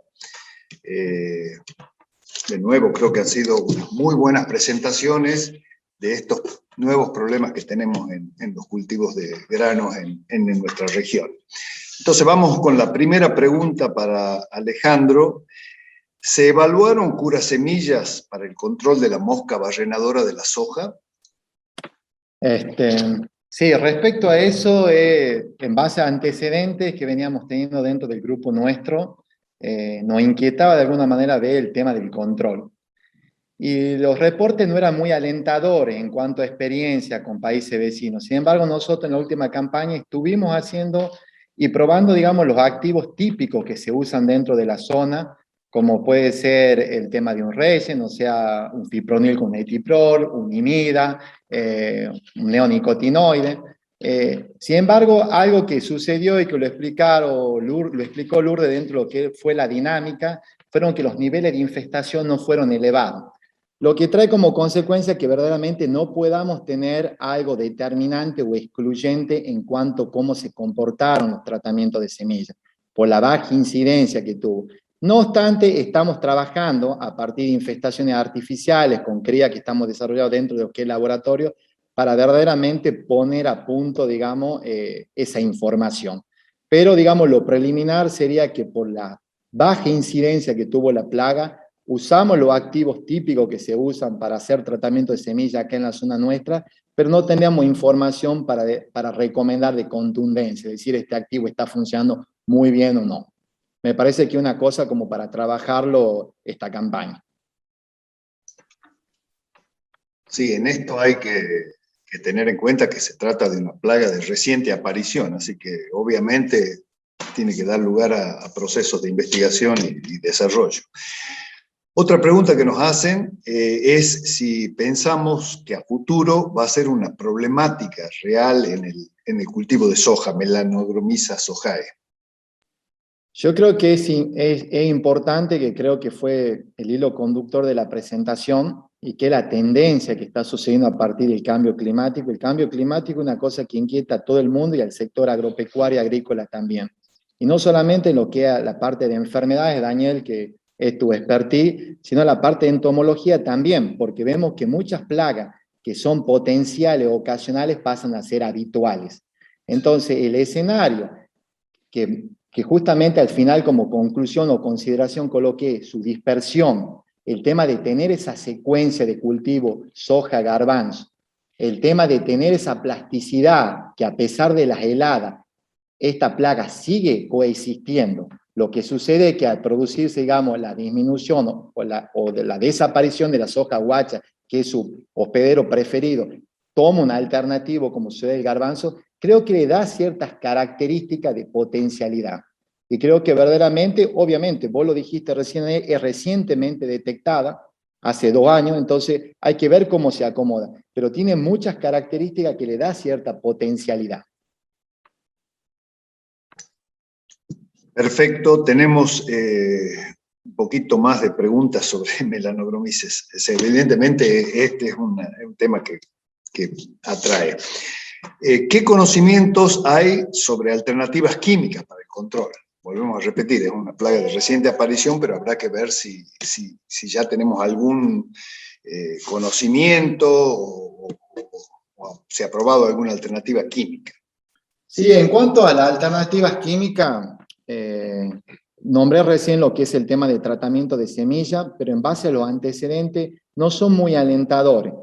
De nuevo, creo que han sido unas muy buenas presentaciones de estos nuevos problemas que tenemos en los cultivos de granos en nuestra región. Entonces vamos con la primera pregunta para Alejandro. ¿Se evaluaron curasemillas para el control de la mosca barrenadora de la soja? Sí, respecto a eso, en base a antecedentes que veníamos teniendo dentro del grupo nuestro, nos inquietaba de alguna manera ver el tema del control. Y los reportes no eran muy alentadores en cuanto a experiencia con países vecinos. Sin embargo, nosotros en la última campaña estuvimos haciendo y probando, digamos, los activos típicos que se usan dentro de la zona, como puede ser el tema de un resin, o sea, un fipronil con etiprol, un imida, un neonicotinoide. Sin embargo, algo que sucedió y que lo explicó Lourdes dentro de lo que fue la dinámica, fueron que los niveles de infestación no fueron elevados. Lo que trae como consecuencia que verdaderamente no podamos tener algo determinante o excluyente en cuanto a cómo se comportaron los tratamientos de semillas, por la baja incidencia que tuvo. No obstante, estamos trabajando a partir de infestaciones artificiales con cría que estamos desarrollando dentro de lo que es el laboratorio para verdaderamente poner a punto, digamos, esa información. Pero, digamos, lo preliminar sería que por la baja incidencia que tuvo la plaga, usamos los activos típicos que se usan para hacer tratamiento de semilla acá en la zona nuestra, pero no teníamos información para recomendar de contundencia, es decir, este activo está funcionando muy bien o no. Me parece que una cosa como para trabajarlo esta campaña. Sí, en esto hay que tener en cuenta que se trata de una plaga de reciente aparición, así que obviamente tiene que dar lugar a procesos de investigación y desarrollo. Otra pregunta que nos hacen es si pensamos que a futuro va a ser una problemática real en el cultivo de soja, Melanogromyza sojae. Yo creo que es importante, que creo que fue el hilo conductor de la presentación, y que la tendencia que está sucediendo a partir del cambio climático. El cambio climático es una cosa que inquieta a todo el mundo y al sector agropecuario y agrícola también. Y no solamente en lo que es la parte de enfermedades, Daniel, que es tu expertise, sino la parte de entomología también, porque vemos que muchas plagas que son potenciales o ocasionales pasan a ser habituales. Entonces, el escenario que justamente al final como conclusión o consideración coloqué su dispersión, el tema de tener esa secuencia de cultivo soja, garbanzo, el tema de tener esa plasticidad que a pesar de las heladas, esta plaga sigue coexistiendo. Lo que sucede es que al producirse, digamos, la disminución o de la desaparición de la soja guacha, que es su hospedero preferido, toma una alternativa como sucede el garbanzo, creo que le da ciertas características de potencialidad. Y creo que verdaderamente, obviamente, vos lo dijiste recién, es recientemente detectada, hace 2 años, entonces hay que ver cómo se acomoda. Pero tiene muchas características que le da cierta potencialidad. Perfecto, tenemos un poquito más de preguntas sobre Melanogromyza. Evidentemente este es un tema que atrae. ¿Qué conocimientos hay sobre alternativas químicas para el control? Volvemos a repetir, es una plaga de reciente aparición, pero habrá que ver si ya tenemos algún conocimiento o se ha probado alguna alternativa química. Sí, en cuanto a las alternativas químicas, nombré recién lo que es el tema de tratamiento de semilla, pero en base a los antecedentes no son muy alentadores.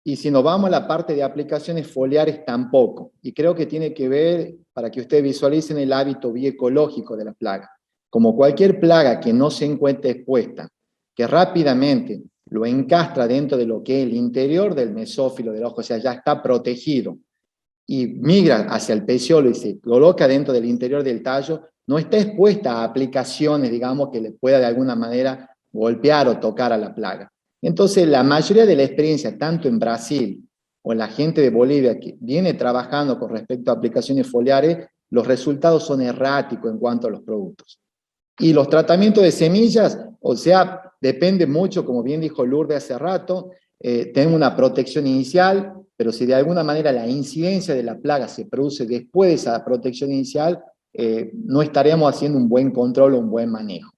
Y si nos vamos a la parte de aplicaciones foliares, tampoco. Y creo que tiene que ver, para que ustedes visualicen el hábito bioecológico de la plaga. Como cualquier plaga que no se encuentre expuesta, que rápidamente lo encastra dentro de lo que es el interior del mesófilo del ojo, o sea, ya está protegido, y migra hacia el peciolo y se coloca dentro del interior del tallo, no está expuesta a aplicaciones, digamos, que le pueda de alguna manera golpear o tocar a la plaga. Entonces, la mayoría de la experiencia, tanto en Brasil o en la gente de Bolivia que viene trabajando con respecto a aplicaciones foliares, los resultados son erráticos en cuanto a los productos. Y los tratamientos de semillas, o sea, depende mucho, como bien dijo Lourdes hace rato, tengo una protección inicial, pero si de alguna manera la incidencia de la plaga se produce después de esa protección inicial, no estaríamos haciendo un buen control o un buen manejo.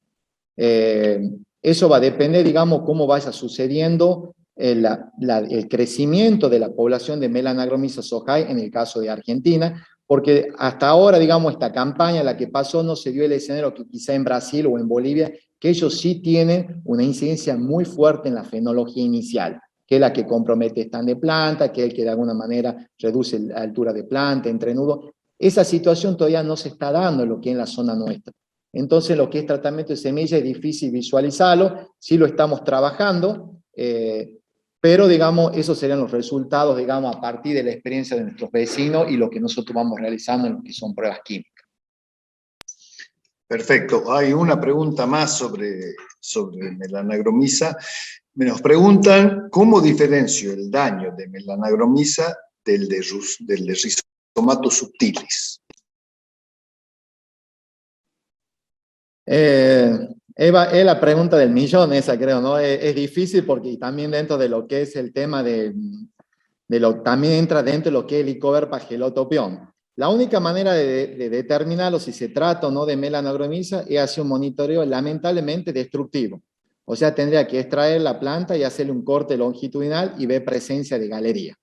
Eso va a depender, digamos, cómo vaya sucediendo el crecimiento de la población de Melanogromyza sojae en el caso de Argentina, porque hasta ahora, digamos, esta campaña, la que pasó, no se dio el escenario que quizá en Brasil o en Bolivia, que ellos sí tienen una incidencia muy fuerte en la fenología inicial, que es la que compromete stand de planta, que es el que de alguna manera reduce la altura de planta, entrenudo. Esa situación todavía no se está dando en lo que es en la zona nuestra. Entonces, lo que es tratamiento de semilla es difícil visualizarlo, sí lo estamos trabajando, pero, digamos, esos serían los resultados, digamos, a partir de la experiencia de nuestros vecinos y lo que nosotros vamos realizando en lo que son pruebas químicas. Perfecto. Hay una pregunta más sobre Melanogromyza. Nos preguntan, ¿cómo diferencio el daño de Melanogromyza del de Rhizomatus subtilis? Eva, es la pregunta del millón esa, creo, ¿no? Es difícil porque también dentro de lo que es el tema también entra dentro de lo que es el Helicobacter pagielotopión. La única manera de determinarlo si se trata o no de Melanogromyza es hacer un monitoreo lamentablemente destructivo. O sea, tendría que extraer la planta y hacerle un corte longitudinal y ver presencia de galería.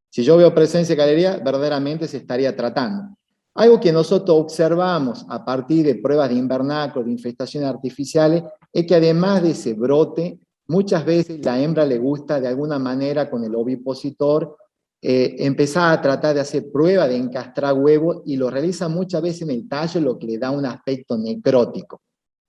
Si yo veo presencia de galería, verdaderamente se estaría tratando. Algo que nosotros observamos a partir de pruebas de invernáculo, de infestaciones artificiales, es que además de ese brote, muchas veces la hembra le gusta de alguna manera con el ovipositor empezar a tratar de hacer pruebas de encastrar huevos y lo realiza muchas veces en el tallo, lo que le da un aspecto necrótico.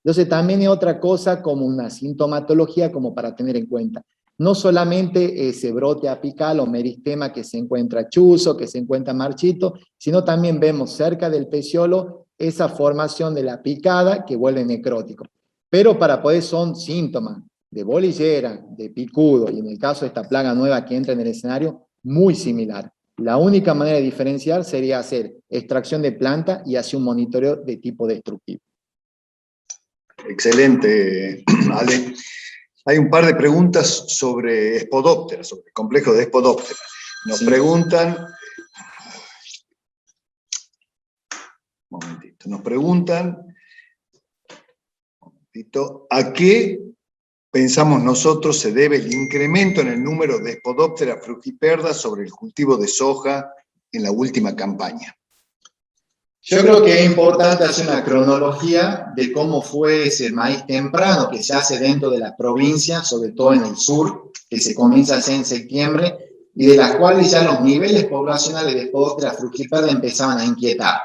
Entonces también es otra cosa como una sintomatología como para tener en cuenta. No solamente ese brote apical o meristema que se encuentra chuzo, que se encuentra marchito, sino también vemos cerca del peciolo esa formación de la picada que vuelve necrótico. Pero para poder son síntomas de bolillera, de picudo, y en el caso de esta plaga nueva que entra en el escenario, muy similar. La única manera de diferenciar sería hacer extracción de planta y hacer un monitoreo de tipo destructivo. Excelente, Ale. Hay un par de preguntas sobre Spodoptera, sobre el complejo de Spodoptera. Nos preguntan... Un momentito. Nos preguntan... ¿A qué pensamos nosotros se debe el incremento en el número de Spodoptera frugiperda sobre el cultivo de soja en la última campaña? Yo creo que es importante hacer una cronología de cómo fue ese maíz temprano que se hace dentro de la provincia, sobre todo en el sur, que se comienza a hacer en septiembre, y de las cuales ya los niveles poblacionales de Spodoptera frugiperda empezaban a inquietar.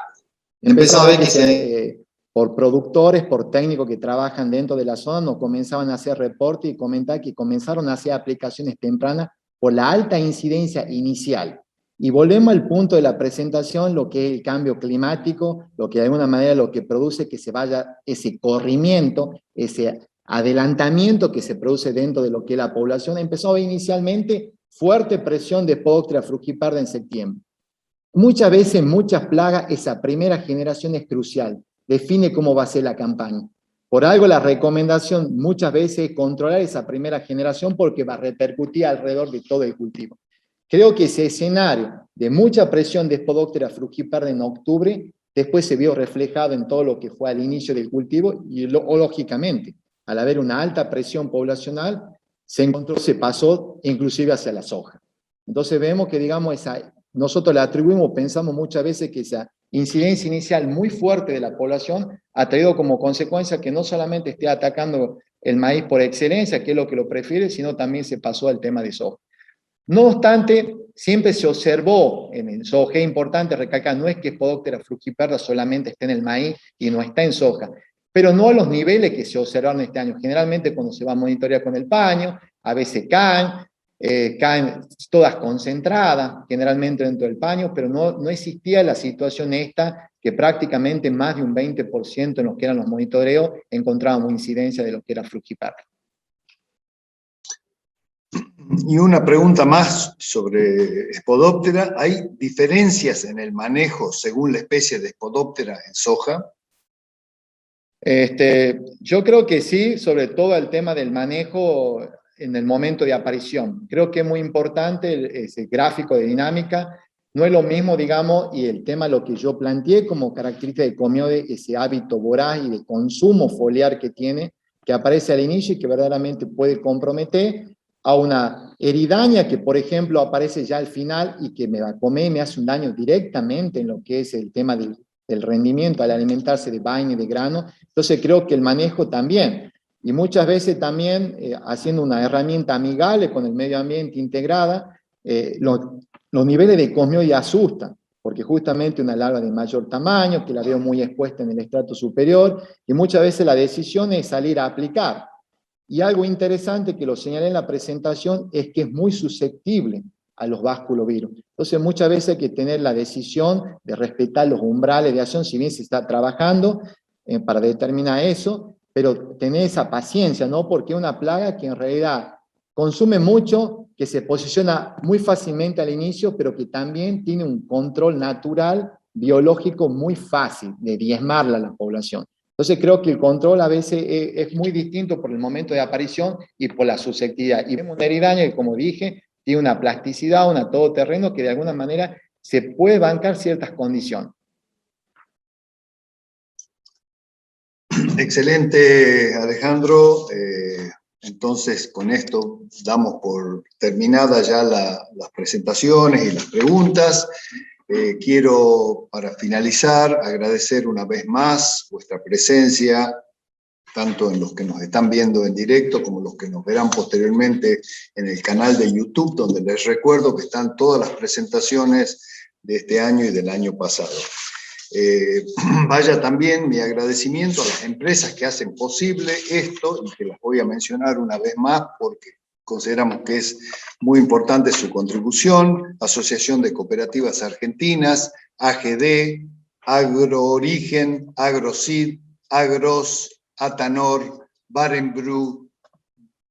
Empezamos a ver que por productores, por técnicos que trabajan dentro de la zona, nos comenzaban a hacer reportes y comentar que comenzaron a hacer aplicaciones tempranas por la alta incidencia inicial. Y volvemos al punto de la presentación, lo que es el cambio climático, lo que de alguna manera lo que produce que se vaya ese corrimiento, ese adelantamiento que se produce dentro de lo que es la población. Empezó a haber inicialmente fuerte presión de Spodoptera frugiperda en septiembre. Muchas veces, muchas plagas, esa primera generación es crucial, define cómo va a ser la campaña. Por algo la recomendación muchas veces es controlar esa primera generación porque va a repercutir alrededor de todo el cultivo. Creo que ese escenario de mucha presión de Spodoptera frugiperda en octubre, después se vio reflejado en todo lo que fue al inicio del cultivo y lógicamente, al haber una alta presión poblacional, se pasó inclusive hacia la soja. Entonces vemos que, digamos, nosotros le atribuimos, pensamos muchas veces que esa incidencia inicial muy fuerte de la población ha traído como consecuencia que no solamente esté atacando el maíz por excelencia, que es lo que lo prefiere, sino también se pasó al tema de soja. No obstante, siempre se observó en el soja, es importante recalcar, no es que Spodoptera frugiperda solamente esté en el maíz y no está en soja, pero no a los niveles que se observaron este año. Generalmente cuando se va a monitorear con el paño, a veces caen todas concentradas, generalmente dentro del paño, pero no existía la situación esta, que prácticamente más de un 20% en lo que eran los monitoreos encontrábamos incidencia de lo que era frugiperda. Y una pregunta más sobre Spodoptera. ¿Hay diferencias en el manejo según la especie de Spodoptera en soja? Yo creo que sí, sobre todo el tema del manejo en el momento de aparición. Creo que es muy importante ese gráfico de dinámica. No es lo mismo, digamos, y el tema lo que yo planteé como característica de Comioide, ese hábito voraz y de consumo foliar que tiene, que aparece al inicio y que verdaderamente puede comprometer a una eridaña que, por ejemplo, aparece ya al final y que me va a comer y me hace un daño directamente en lo que es el tema del rendimiento al alimentarse de vaina y de grano. Entonces creo que el manejo también, y muchas veces también haciendo una herramienta amigable con el medio ambiente integrada, los niveles de Comioide asustan, porque justamente una larva de mayor tamaño, que la veo muy expuesta en el estrato superior, y muchas veces la decisión es salir a aplicar. Y algo interesante que lo señalé en la presentación es que es muy susceptible a los vasculovirus. Entonces muchas veces hay que tener la decisión de respetar los umbrales de acción, si bien se está trabajando para determinar eso, pero tener esa paciencia, ¿no? Porque es una plaga que en realidad consume mucho, que se posiciona muy fácilmente al inicio, pero que también tiene un control natural, biológico muy fácil de diezmarla a la población. Entonces creo que el control a veces es muy distinto por el momento de aparición y por la susceptibilidad. Y vemos una eridaña que, como dije, tiene una plasticidad, una todoterreno que de alguna manera se puede bancar ciertas condiciones. Excelente, Alejandro. Entonces, con esto damos por terminada ya las presentaciones y las preguntas. Quiero, para finalizar, agradecer una vez más vuestra presencia, tanto en los que nos están viendo en directo como los que nos verán posteriormente en el canal de YouTube, donde les recuerdo que están todas las presentaciones de este año y del año pasado. Vaya también mi agradecimiento a las empresas que hacen posible esto, y que las voy a mencionar una vez más porque consideramos que es muy importante su contribución: Asociación de Cooperativas Argentinas, AGD, Agroorigen, Agroseed, Agros, Atanor, Barenbrew,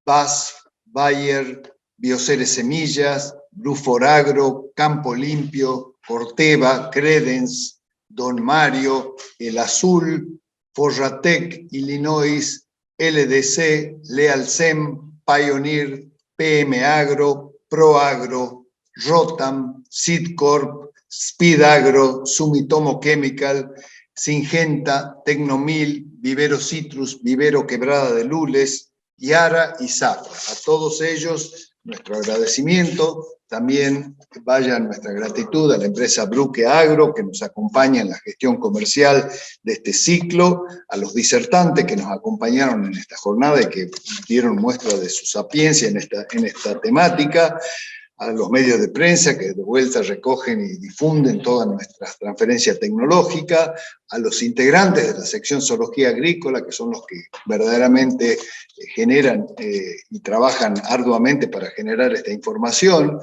BASF, Bayer, Bioceres Semillas, Bluforagro, Campo Limpio, Corteva, Credence, Don Mario, El Azul, Forratec, Illinois, LDC, Lealcem, Pioneer, PM Agro, ProAgro, Rotam, Seedcorp, Speed Agro, Sumitomo Chemical, Syngenta, Tecnomil, Vivero Citrus, Vivero Quebrada de Lules, Yara y Zafra. A todos ellos, nuestro agradecimiento. También vaya nuestra gratitud a la empresa Bruque Agro, que nos acompaña en la gestión comercial de este ciclo, a los disertantes que nos acompañaron en esta jornada y que dieron muestra de su sapiencia en esta temática, a los medios de prensa que de vuelta recogen y difunden toda nuestra transferencia tecnológica, a los integrantes de la sección Zoología Agrícola, que son los que verdaderamente generan y trabajan arduamente para generar esta información,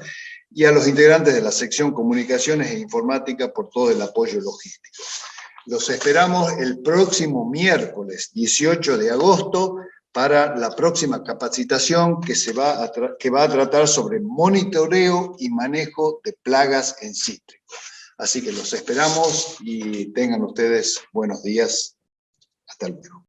y a los integrantes de la sección Comunicaciones e Informática por todo el apoyo logístico. Los esperamos el próximo miércoles 18 de agosto para la próxima capacitación que va a tratar sobre monitoreo y manejo de plagas en cítricos. Así que los esperamos y tengan ustedes buenos días. Hasta luego.